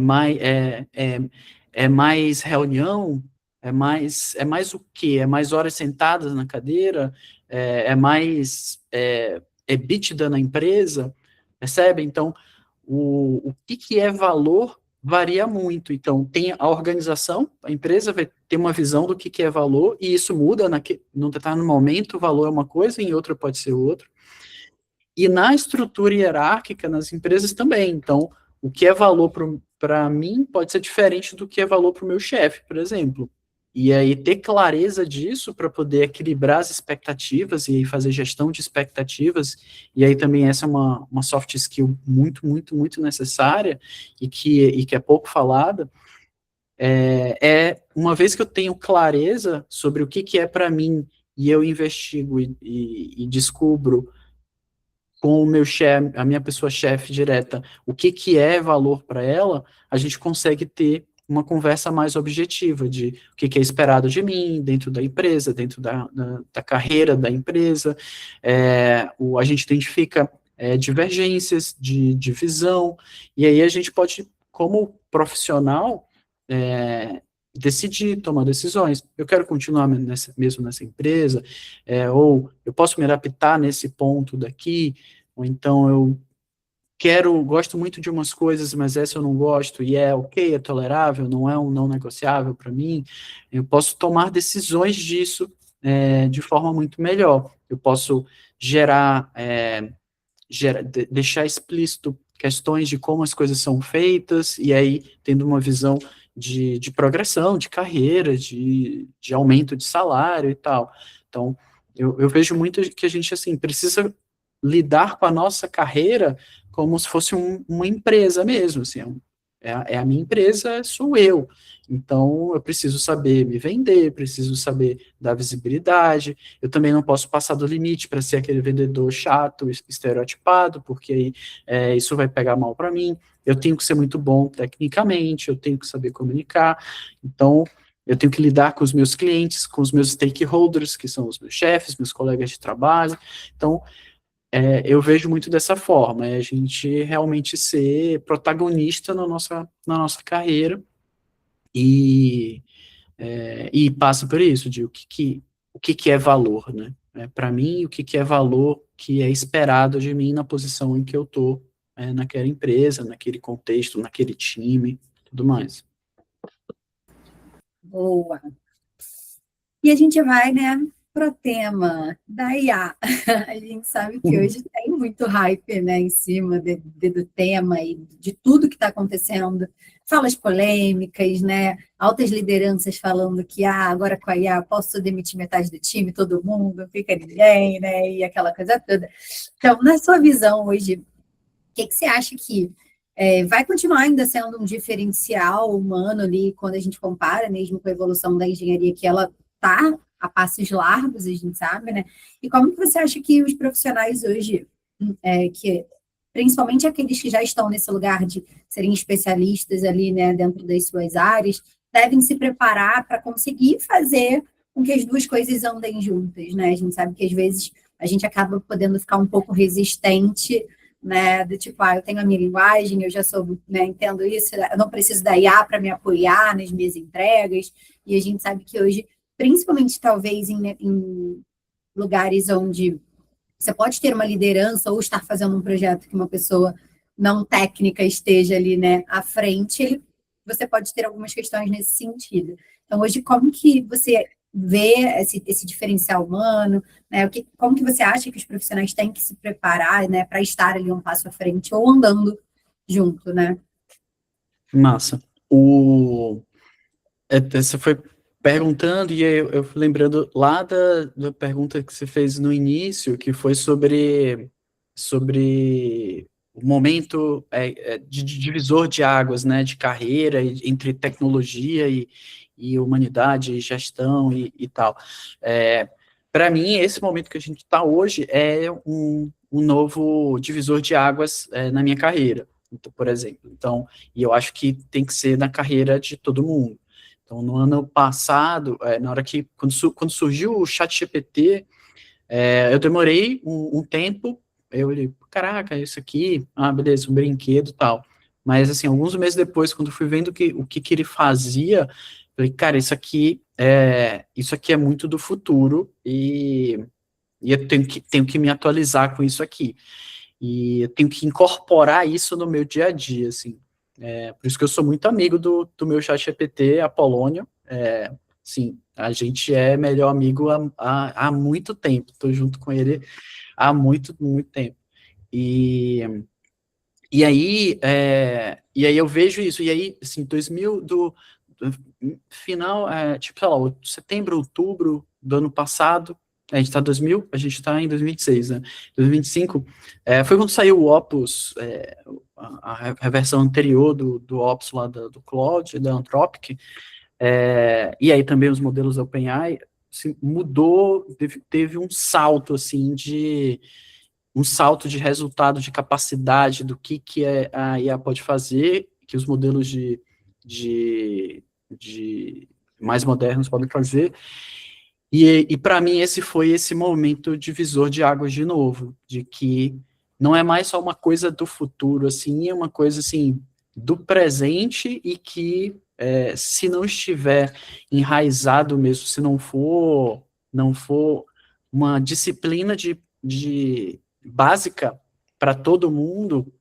mais reunião? É mais o quê? É mais horas sentadas na cadeira? É mais EBITDA na empresa? Percebe? Então, o que é valor varia muito. Então, tem a organização, a empresa vai ter uma visão do que é valor, e isso muda, num determinado momento, o valor é uma coisa, em outro pode ser outro. E na estrutura hierárquica, nas empresas também. Então, o que é valor para mim pode ser diferente do que é valor para o meu chefe, por exemplo. E aí, ter clareza disso para poder equilibrar as expectativas e aí fazer gestão de expectativas. E aí também essa é uma soft skill muito, muito, muito necessária e que é pouco falada, uma vez que eu tenho clareza sobre o que é para mim, e eu investigo e descubro com o meu chefe, a minha pessoa chefe direta, o que é valor para ela, a gente consegue ter uma conversa mais objetiva de o que é esperado de mim dentro da empresa, dentro da carreira da empresa. A gente identifica divergências de visão, e aí a gente pode, como profissional, decidir, tomar decisões. Eu quero continuar mesmo nessa empresa, ou eu posso me adaptar nesse ponto daqui, ou então gosto muito de umas coisas, mas essa eu não gosto, e é ok, é tolerável, não é um não negociável para mim. Eu posso tomar decisões disso de forma muito melhor. Eu posso deixar explícito questões de como as coisas são feitas, e aí tendo uma visão de progressão, de carreira, de aumento de salário e tal. Então, eu vejo muito que a gente, assim, precisa lidar com a nossa carreira como se fosse uma empresa mesmo, assim, a minha empresa, sou eu. Então, eu preciso saber me vender, preciso saber dar visibilidade. Eu também não posso passar do limite para ser aquele vendedor chato, estereotipado, porque aí isso vai pegar mal para mim. Eu tenho que ser muito bom tecnicamente, eu tenho que saber comunicar. Então, eu tenho que lidar com os meus clientes, com os meus stakeholders, que são os meus chefes, meus colegas de trabalho. Então, eu vejo muito dessa forma, a gente realmente ser protagonista na nossa carreira e, e passa por isso, de o que é valor, né? Para mim, o que é valor que é esperado de mim na posição em que eu estou, naquela empresa, naquele contexto, naquele time, tudo mais. Boa. E a gente vai, né, pro tema da IA. A gente sabe que hoje tem muito hype, né, em cima do tema e de tudo que está acontecendo. Falas polêmicas, né, altas lideranças falando que agora com a IA posso demitir metade do time, todo mundo, não fica ninguém, né, e aquela coisa toda. Então, na sua visão hoje, o que você acha que vai continuar ainda sendo um diferencial humano ali, quando a gente compara mesmo com a evolução da engenharia, que ela está a passos largos, a gente sabe, né? E como que você acha que os profissionais hoje, que principalmente aqueles que já estão nesse lugar de serem especialistas ali, né, dentro das suas áreas, devem se preparar para conseguir fazer com que as duas coisas andem juntas, né? A gente sabe que às vezes a gente acaba podendo ficar um pouco resistente, né, do tipo, eu tenho a minha linguagem, eu já sou, né, entendo isso, eu não preciso da IA para me apoiar nas minhas entregas, e a gente sabe que hoje, principalmente talvez em lugares onde você pode ter uma liderança ou estar fazendo um projeto que uma pessoa não técnica esteja ali, né, à frente, você pode ter algumas questões nesse sentido. Então, hoje, como que você vê esse diferencial humano, né? Como que você acha que os profissionais têm que se preparar, né, para estar ali um passo à frente ou andando junto, né? Massa. Você foi perguntando, e aí eu fui lembrando lá da pergunta que você fez no início, que foi sobre o momento de divisor de águas, né, de carreira entre tecnologia e humanidade, e gestão e tal. Para mim, esse momento que a gente está hoje é um novo divisor de águas na minha carreira, então, por exemplo. Então, e eu acho que tem que ser na carreira de todo mundo. Então, no ano passado, na hora que, quando surgiu o ChatGPT, eu demorei um tempo, eu olhei, caraca, isso aqui, beleza, um brinquedo e tal. Mas, assim, alguns meses depois, quando fui vendo o que ele fazia, falei, cara, isso aqui é muito do futuro e eu tenho que me atualizar com isso aqui. E eu tenho que incorporar isso no meu dia a dia, assim. Por isso que eu sou muito amigo do meu ChatGPT, Apolônio. Sim, a gente é melhor amigo há muito tempo. Estou junto com ele há muito, muito tempo. E aí eu vejo isso. E aí, assim, do final, tipo, sei lá, setembro, outubro do ano passado, a gente está em 2026, né? 2025, foi quando saiu o Opus, a versão anterior do Ops lá do Claude, da Anthropic, e aí também os modelos da OpenAI, assim, mudou, teve um salto, assim, um salto de resultado, de capacidade do que a IA pode fazer, que os modelos de mais modernos podem fazer, e para mim esse foi esse momento divisor de águas de novo, de que não é mais só uma coisa do futuro, assim, é uma coisa, assim, do presente e que, se não estiver enraizado mesmo, se não for uma disciplina de básica para todo mundo,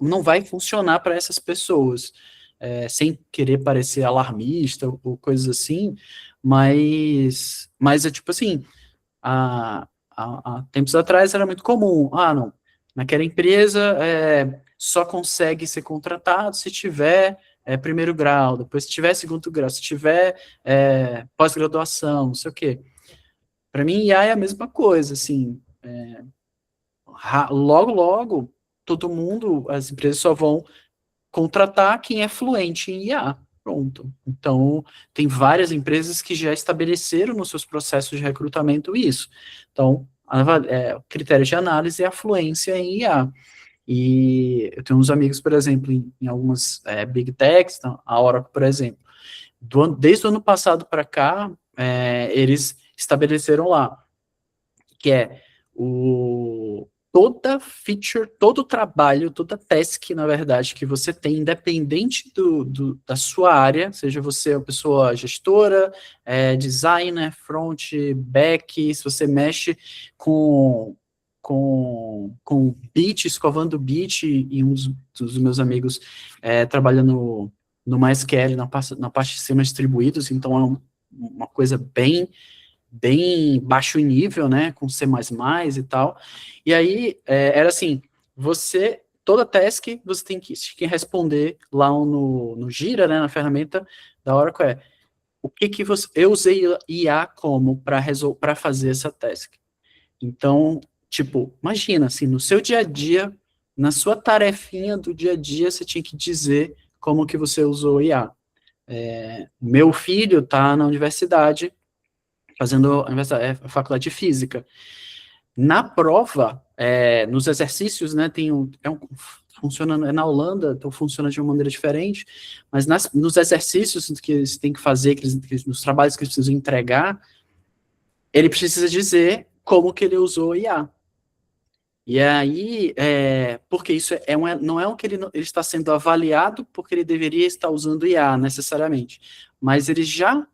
não vai funcionar para essas pessoas, sem querer parecer alarmista ou coisas assim, mas é tipo assim, há tempos atrás era muito comum, não, naquela empresa só consegue ser contratado se tiver primeiro grau, depois se tiver segundo grau, se tiver pós-graduação, não sei o quê. Para mim, IA é a mesma coisa, assim, logo, logo, todo mundo, as empresas só vão contratar quem é fluente em IA. Pronto. Então, tem várias empresas que já estabeleceram nos seus processos de recrutamento isso. Então, o critério de análise é a fluência em IA. E eu tenho uns amigos, por exemplo, em algumas Big Techs, então, a Oracle, por exemplo, desde o ano passado para cá, eles estabeleceram lá que toda feature, todo trabalho, toda task, na verdade, que você tem, independente da sua área, seja você uma pessoa gestora, designer, front, back, se você mexe com beat, escovando beat, e um dos meus amigos trabalha no MySQL, na parte de sistemas distribuídos, então é uma coisa bem baixo em nível, né, com C++ e tal, e aí era assim, toda task, você tem que responder lá no Gira, né, na ferramenta da Oracle, o que eu usei IA como para fazer essa task. Então, tipo, imagina, assim, no seu dia a dia, na sua tarefinha do dia a dia, você tinha que dizer como que você usou IA. Meu filho está na universidade, fazendo a faculdade de física. Na prova, nos exercícios, né, funciona na Holanda, então funciona de uma maneira diferente, mas nos exercícios que eles têm que fazer, nos trabalhos que eles precisam entregar, ele precisa dizer como que ele usou IA. E aí, porque isso não é o que ele está sendo avaliado porque ele deveria estar usando IA, necessariamente, mas eles já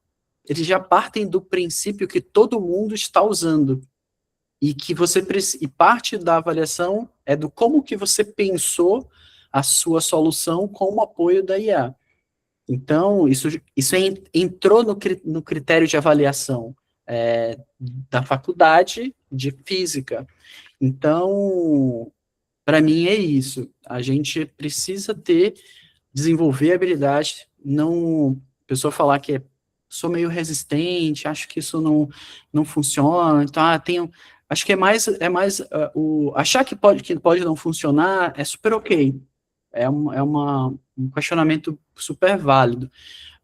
partem do princípio que todo mundo está usando, e que e parte da avaliação é do como que você pensou a sua solução com o apoio da IA. Então, isso entrou no critério de avaliação da faculdade de física. Então, para mim é isso. A gente precisa desenvolver habilidade, não a pessoa falar que sou meio resistente, acho que isso não funciona, então, acho que é mais achar que pode não funcionar é super ok, um questionamento super válido,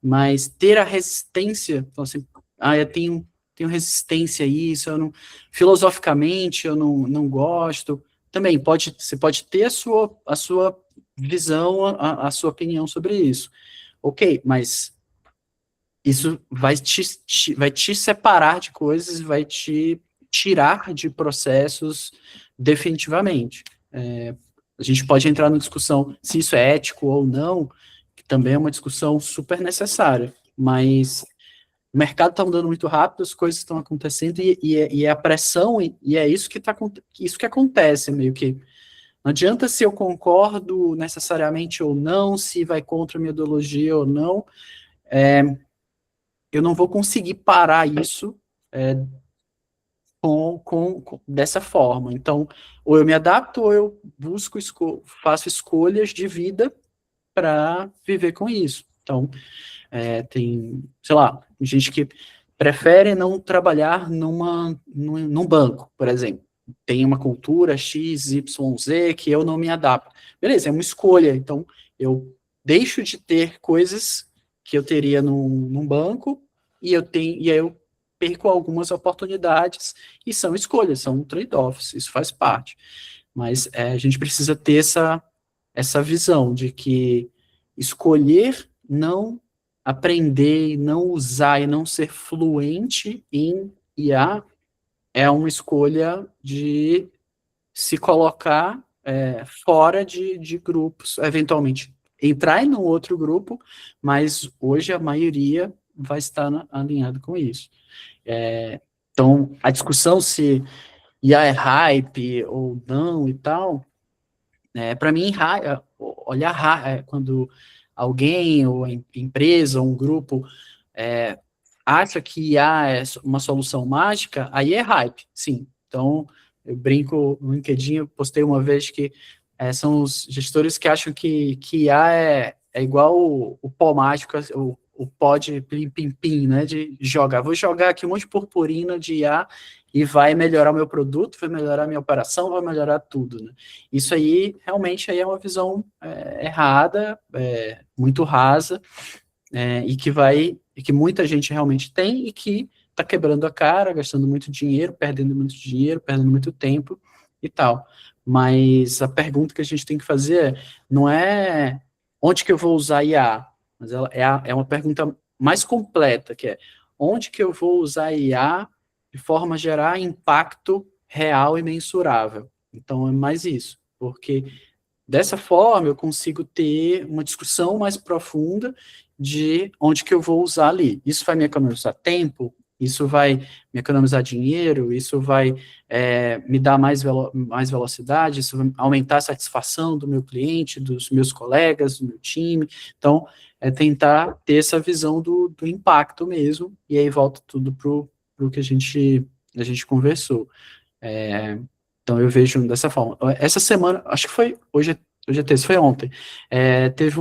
mas ter a resistência, então assim, eu tenho resistência a isso, filosoficamente eu não gosto, também você pode ter a sua visão, a sua opinião sobre isso, ok, mas isso vai te separar de coisas, vai te tirar de processos definitivamente. A gente pode entrar na discussão se isso é ético ou não, que também é uma discussão super necessária, mas o mercado está mudando muito rápido, as coisas estão acontecendo e a pressão, e é isso que acontece, meio que. Não adianta se eu concordo necessariamente ou não, se vai contra a minha ideologia ou não, eu não vou conseguir parar isso dessa forma. Então, ou eu me adapto, ou eu faço escolhas de vida para viver com isso. Então, tem, sei lá, gente que prefere não trabalhar num banco, por exemplo. tem uma cultura X, Y, Z que eu não me adapto. Beleza, é uma escolha. Então, eu deixo de ter coisas que eu teria num banco e aí eu perco algumas oportunidades e são escolhas, são trade-offs, isso faz parte. Mas a gente precisa ter essa visão de que escolher não aprender, não usar e não ser fluente em IA é uma escolha de se colocar fora de grupos, eventualmente entrar em um outro grupo, mas hoje a maioria vai estar alinhado com isso. Então, a discussão se IA é hype ou não e tal, para mim, olhar quando alguém, ou a empresa, ou um grupo acha que IA é uma solução mágica, aí é hype, sim. Então, eu brinco no LinkedIn, eu postei uma vez que são os gestores que acham que IA é igual o pó mágico, o pó de pim-pim-pim, né, de jogar. Vou jogar aqui um monte de purpurina de IA e vai melhorar o meu produto, vai melhorar a minha operação, vai melhorar tudo, né? Isso aí, realmente, aí é uma visão errada, muito rasa, e que muita gente realmente tem e que está quebrando a cara, gastando muito dinheiro, perdendo muito tempo e tal. Mas a pergunta que a gente tem que fazer não é onde que eu vou usar IA, mas ela é uma pergunta mais completa, que é onde que eu vou usar IA de forma a gerar impacto real e mensurável. Então é mais isso, porque dessa forma eu consigo ter uma discussão mais profunda de onde que eu vou usar ali. Isso vai me economizar tempo, isso vai me economizar dinheiro, isso vai me dar mais velocidade, isso vai aumentar a satisfação do meu cliente, dos meus colegas, do meu time. Então, é tentar ter essa visão do impacto mesmo, e aí volta tudo para o que a gente conversou. Então, eu vejo dessa forma. Essa semana, acho que foi hoje é terça, foi ontem. Teve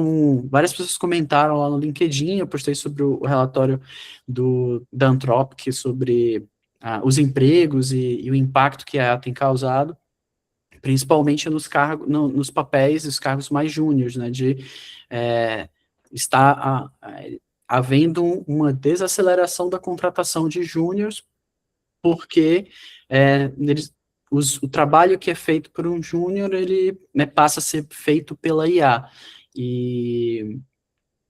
várias pessoas comentaram lá no LinkedIn, eu postei sobre o relatório da Anthropic sobre os empregos e o impacto que a IA tem causado, principalmente nos cargos, nos papéis, os cargos mais júniores, né, de estar havendo uma desaceleração da contratação de júniores, porque o trabalho que é feito por um júnior, ele, né, passa a ser feito pela IA. E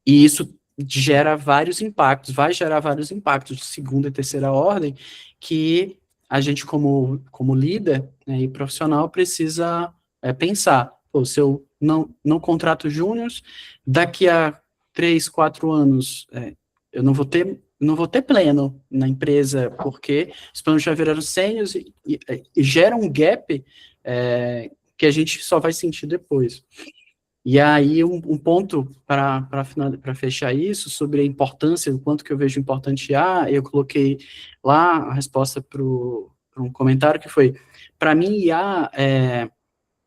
isso gera vários impactos, vai gerar vários impactos de segunda e terceira ordem, que a gente, como líder, né, e profissional, precisa pensar. Pô, se eu não contrato júniors, daqui a 3, 4 anos, eu não vou ter pleno na empresa, porque os planos já viraram sêniors e gera um gap que a gente só vai sentir depois. E aí, um ponto para fechar isso, sobre a importância, o quanto que eu vejo importante IA, eu coloquei lá a resposta para um comentário que foi, para mim, IA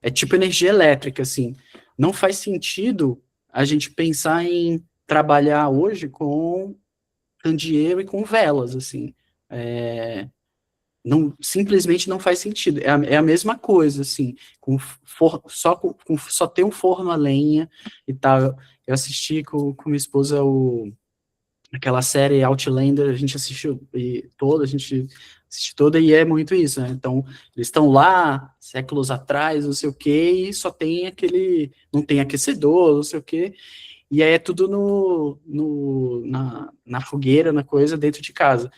é tipo energia elétrica, assim, não faz sentido a gente pensar em trabalhar hoje com candeeiro e com velas, assim, simplesmente não faz sentido. É a mesma coisa, assim, só ter um forno a lenha e tal. Eu assisti com minha esposa aquela série Outlander, a gente assistiu a gente assiste toda e é muito isso, né? Então, eles estão lá, séculos atrás, não sei o quê, e só tem não tem aquecedor, não sei o quê, e aí é tudo na fogueira, na coisa, dentro de casa.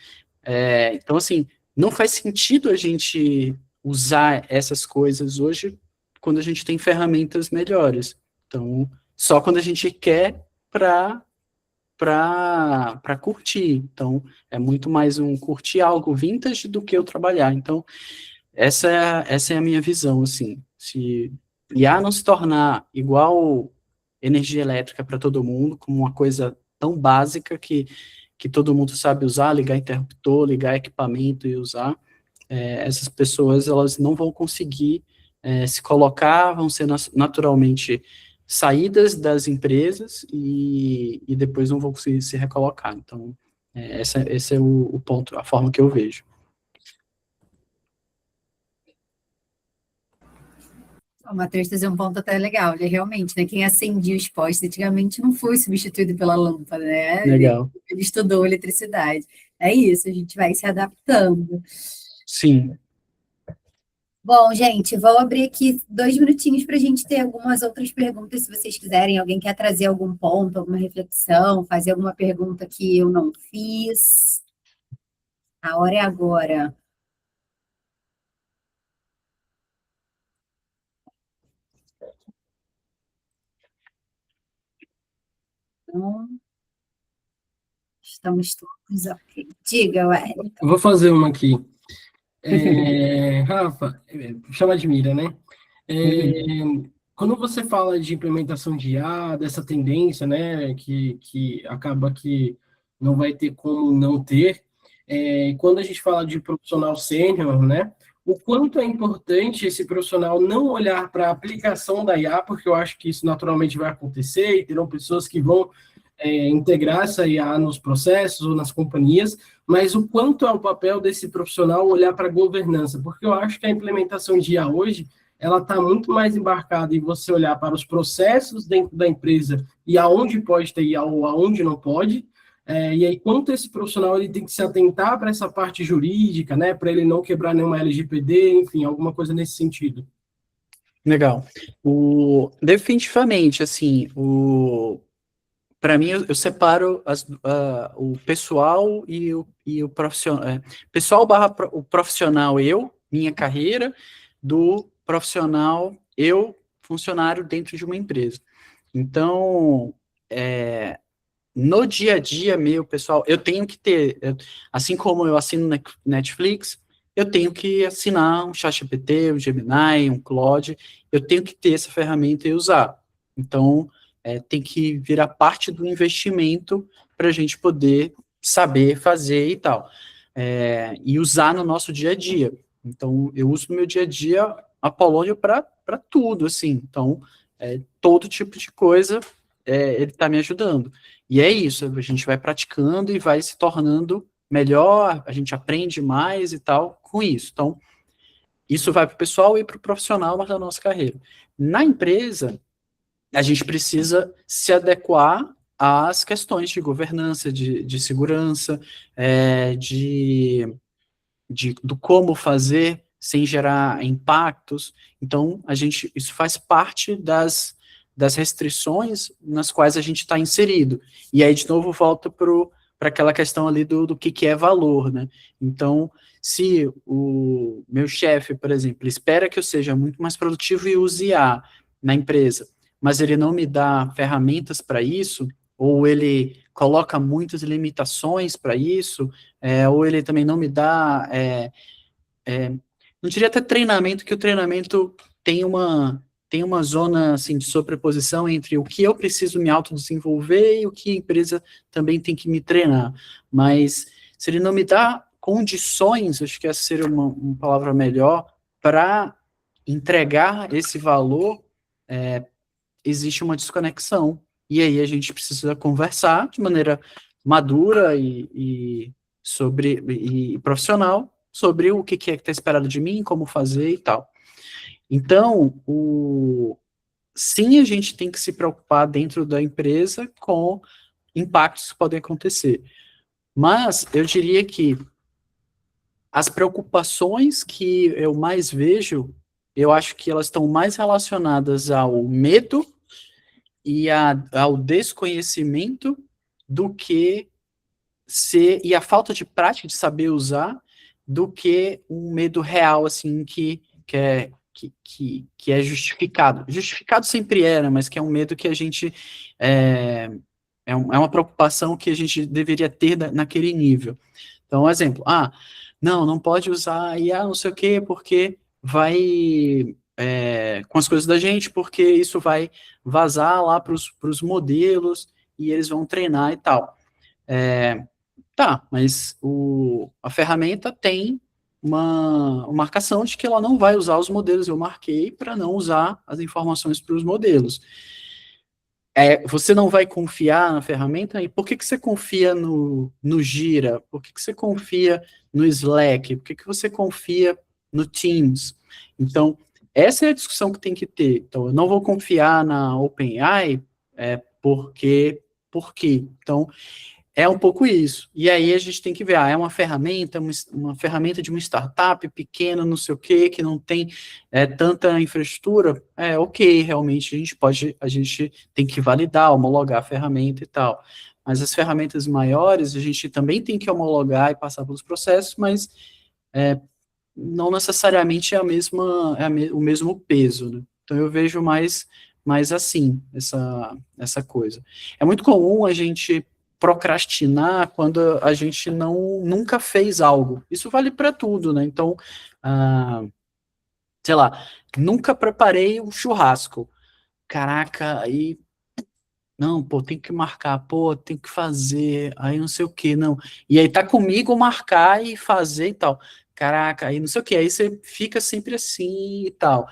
Então, assim, não faz sentido a gente usar essas coisas hoje quando a gente tem ferramentas melhores. Então, só quando a gente quer para curtir. Então, é muito mais um curtir algo vintage do que eu trabalhar. Então, essa é a minha visão, assim. Se IA não se tornar igual energia elétrica para todo mundo, como uma coisa tão básica que todo mundo sabe usar, ligar interruptor, ligar equipamento e usar, essas pessoas elas não vão conseguir se colocar, vão ser naturalmente saídas das empresas e depois não vão conseguir se recolocar. Então, esse é o ponto, a forma que eu vejo. O Matheus fazia um ponto até legal, ele realmente, né? Quem acendia os postes antigamente não foi substituído pela lâmpada, né? Legal. Ele estudou eletricidade. É isso, a gente vai se adaptando. Sim. Bom, gente, vou abrir aqui 2 minutinhos para a gente ter algumas outras perguntas, se vocês quiserem. Alguém quer trazer algum ponto, alguma reflexão, fazer alguma pergunta que eu não fiz? A hora é agora. Então, estamos todos ok. Diga, Wellington. Vou fazer uma aqui. Rafa, chama de Mira, né? É, quando você fala de implementação de IA, dessa tendência, né, que acaba que não vai ter como não ter, quando a gente fala de profissional sênior, né, o quanto é importante esse profissional não olhar para a aplicação da IA, porque eu acho que isso naturalmente vai acontecer e terão pessoas que vão integrar essa IA nos processos ou nas companhias, mas o quanto é o papel desse profissional olhar para a governança, porque eu acho que a implementação de IA hoje, ela está muito mais embarcada em você olhar para os processos dentro da empresa e aonde pode ter IA ou aonde não pode, e aí quanto esse profissional ele tem que se atentar para essa parte jurídica, né, para ele não quebrar nenhuma LGPD, enfim, alguma coisa nesse sentido. Legal. Definitivamente, assim, para mim, eu separo o pessoal e o profissional. Pessoal barra o profissional, minha carreira, do profissional, funcionário dentro de uma empresa. Então, no dia a dia meu, pessoal, eu tenho que ter, assim como eu assino Netflix, eu tenho que assinar um ChatGPT, um Gemini, um Claude, eu tenho que ter essa ferramenta e usar. Então, tem que virar parte do investimento para a gente poder saber fazer e tal. E usar no nosso dia a dia. Então, eu uso no meu dia a dia a Polônia para tudo, assim. Então, todo tipo de coisa, ele está me ajudando. E é isso, a gente vai praticando e vai se tornando melhor, a gente aprende mais e tal com isso. Então, isso vai para o pessoal e para o profissional da nossa carreira. Na empresa, a gente precisa se adequar às questões de governança, de segurança, do como fazer sem gerar impactos. Então, isso faz parte das restrições nas quais a gente está inserido. E aí, de novo, volta para aquela questão ali do que é valor, né? Então, se o meu chefe, por exemplo, espera que eu seja muito mais produtivo e use IA na empresa, mas ele não me dá ferramentas para isso, ou ele coloca muitas limitações para isso, ou ele também não me dá, não diria até treinamento, que o treinamento tem uma zona assim, de sobreposição entre o que eu preciso me autodesenvolver e o que a empresa também tem que me treinar. Mas se ele não me dá condições, acho que essa seria uma palavra melhor, para entregar esse valor, existe uma desconexão. E aí a gente precisa conversar de maneira madura e profissional sobre o que é que está esperado de mim, como fazer e tal. Então, sim, a gente tem que se preocupar dentro da empresa com impactos que podem acontecer. Mas eu diria que as preocupações que eu mais vejo, eu acho que elas estão mais relacionadas ao medo e ao desconhecimento do que e a falta de prática de saber usar do que um medo real, assim, que é justificado. Justificado sempre era, mas que é um medo que a gente é uma preocupação que a gente deveria ter naquele nível. Então, um exemplo, não pode usar IA, não sei o quê, porque vai com as coisas da gente, porque isso vai vazar lá para os modelos e eles vão treinar e tal. Tá, mas a ferramenta tem uma marcação de que ela não vai usar os modelos. Eu marquei para não usar as informações para os modelos. Você não vai confiar na ferramenta? E por que você confia no Gira? Por que você confia no Slack? Por que você confia no Teams? Então, essa é a discussão que tem que ter. Então, eu não vou confiar na OpenAI, por quê? Então, é um pouco isso. E aí a gente tem que ver, é uma ferramenta, uma ferramenta de uma startup pequena, não sei o quê, que não tem tanta infraestrutura. Ok, realmente a gente tem que validar, homologar a ferramenta e tal. Mas as ferramentas maiores, a gente também tem que homologar e passar pelos processos, mas não necessariamente é o mesmo peso, né? Então eu vejo mais assim, essa coisa. É muito comum a gente procrastinar quando a gente nunca fez algo. Isso vale para tudo, né? Então, sei lá, nunca preparei um churrasco. Caraca, aí não, pô, tem que marcar, pô, tem que fazer, aí não sei o que, não. E aí tá comigo marcar e fazer e tal. Caraca, aí não sei o que, aí você fica sempre assim e tal.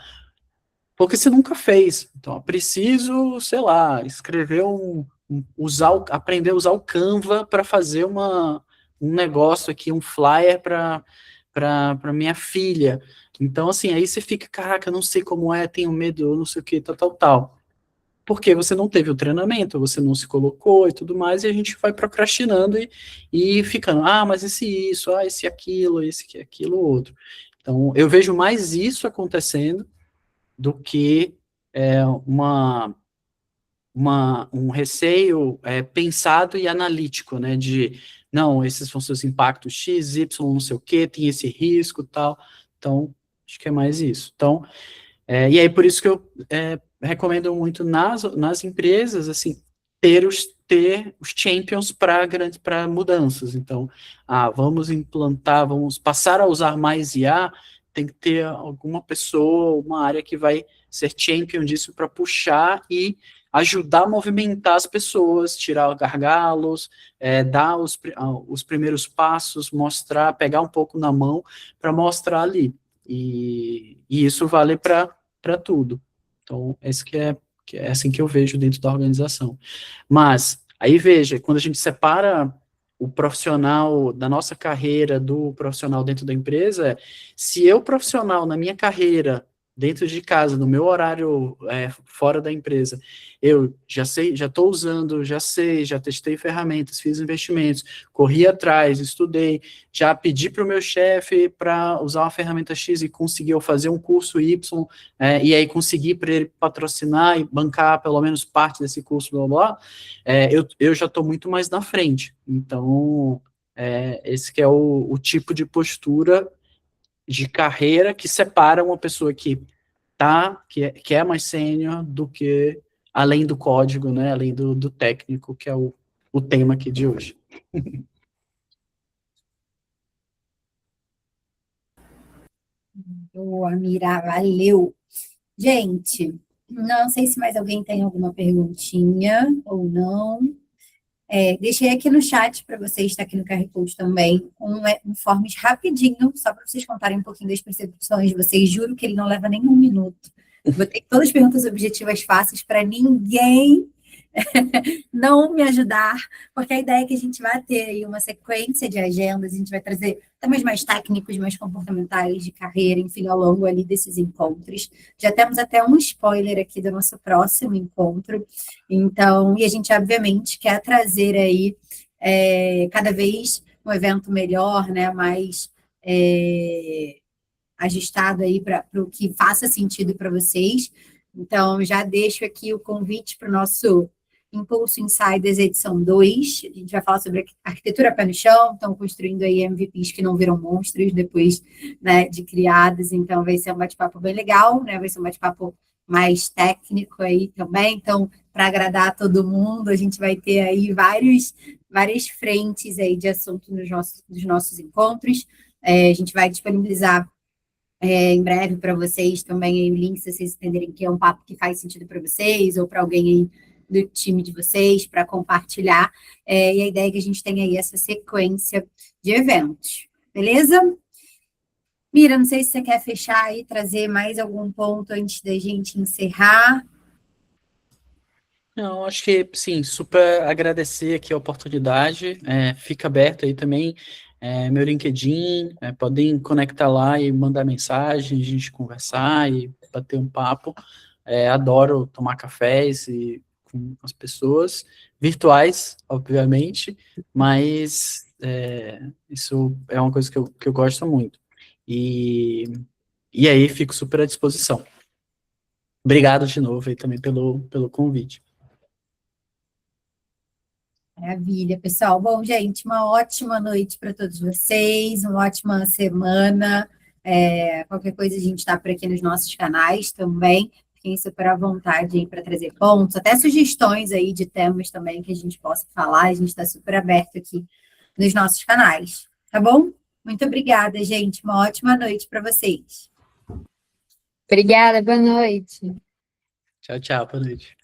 Porque você nunca fez. Então, eu preciso, sei lá, escrever aprender a usar o Canva para fazer um negócio aqui, um flyer para minha filha. Então, assim, aí você fica, caraca, não sei como é, tenho medo, não sei o que, tal, tal, tal. Porque você não teve o treinamento, você não se colocou e tudo mais, e a gente vai procrastinando e ficando, mas esse esse aquilo, outro. Então, eu vejo mais isso acontecendo do que uma um receio pensado e analítico, né, de, não, esses vão ser os impactos X, Y, não sei o quê, tem esse risco, tal. Então, acho que é mais isso. Então, e aí, por isso que eu recomendo muito nas empresas, assim, ter os champions para mudanças. Então, vamos implantar, vamos passar a usar mais IA, tem que ter alguma pessoa, uma área que vai ser champion disso para puxar e ajudar a movimentar as pessoas, tirar gargalos, dar os primeiros passos, mostrar, pegar um pouco na mão para mostrar ali. E isso vale para tudo. Então, esse que é assim que eu vejo dentro da organização. Mas, aí veja, quando a gente separa o profissional da nossa carreira do profissional dentro da empresa, se eu, profissional, na minha carreira, dentro de casa, no meu horário fora da empresa, eu já sei, já estou usando, já sei, já testei ferramentas, fiz investimentos, corri atrás, estudei, já pedi para o meu chefe para usar uma ferramenta X e conseguiu fazer um curso Y, e aí conseguir para ele patrocinar e bancar pelo menos parte desse curso, blá, blá, eu já estou muito mais na frente. Então, esse que é o tipo de postura de carreira que separa uma pessoa que é mais sênior do que além do código, né, além do técnico, que é o tema aqui de hoje. Boa, Mira, valeu. Gente, não sei se mais alguém tem alguma perguntinha ou não. Deixei aqui no chat para vocês, está aqui no QR Code também, um forms rapidinho, só para vocês contarem um pouquinho das percepções de vocês. Juro que ele não leva nem um minuto. Vou ter todas as perguntas objetivas fáceis para ninguém não me ajudar, porque a ideia é que a gente vai ter aí uma sequência de agendas, a gente vai trazer temas mais técnicos, mais comportamentais, de carreira, enfim, ao longo ali desses encontros. Já temos até um spoiler aqui do nosso próximo encontro. Então, e a gente, obviamente, quer trazer aí cada vez um evento melhor, né, mais ajustado aí para o que faça sentido para vocês. Então, já deixo aqui o convite para o nosso Impulso Insiders edição 2. A gente vai falar sobre arquitetura pé no chão, estão construindo aí MVPs que não viram monstros depois, né, de criados. Então, vai ser um bate-papo bem legal, né? Vai ser um bate-papo mais técnico aí também. Então, para agradar todo mundo, a gente vai ter aí várias frentes aí de assunto dos nossos encontros. A gente vai disponibilizar em breve para vocês também aí o link, se vocês entenderem que é um papo que faz sentido para vocês ou para alguém aí do time de vocês, para compartilhar. E a ideia é que a gente tenha aí essa sequência de eventos. Beleza? Mira, não sei se você quer fechar aí, trazer mais algum ponto antes da gente encerrar. Não, acho que, sim, super agradecer aqui a oportunidade, fica aberto aí também, meu LinkedIn, podem conectar lá e mandar mensagem, a gente conversar e bater um papo. Adoro tomar cafés com as pessoas, virtuais, obviamente, mas isso é uma coisa que eu gosto muito. E aí, fico super à disposição. Obrigado de novo aí também pelo convite. Maravilha, pessoal. Bom, gente, uma ótima noite para todos vocês, uma ótima semana. Qualquer coisa a gente está por aqui nos nossos canais também. Fiquem super à vontade aí para trazer pontos, até sugestões aí de temas também que a gente possa falar. A gente está super aberto aqui nos nossos canais, tá bom? Muito obrigada, gente. Uma ótima noite para vocês. Obrigada, boa noite. Tchau, tchau, boa noite.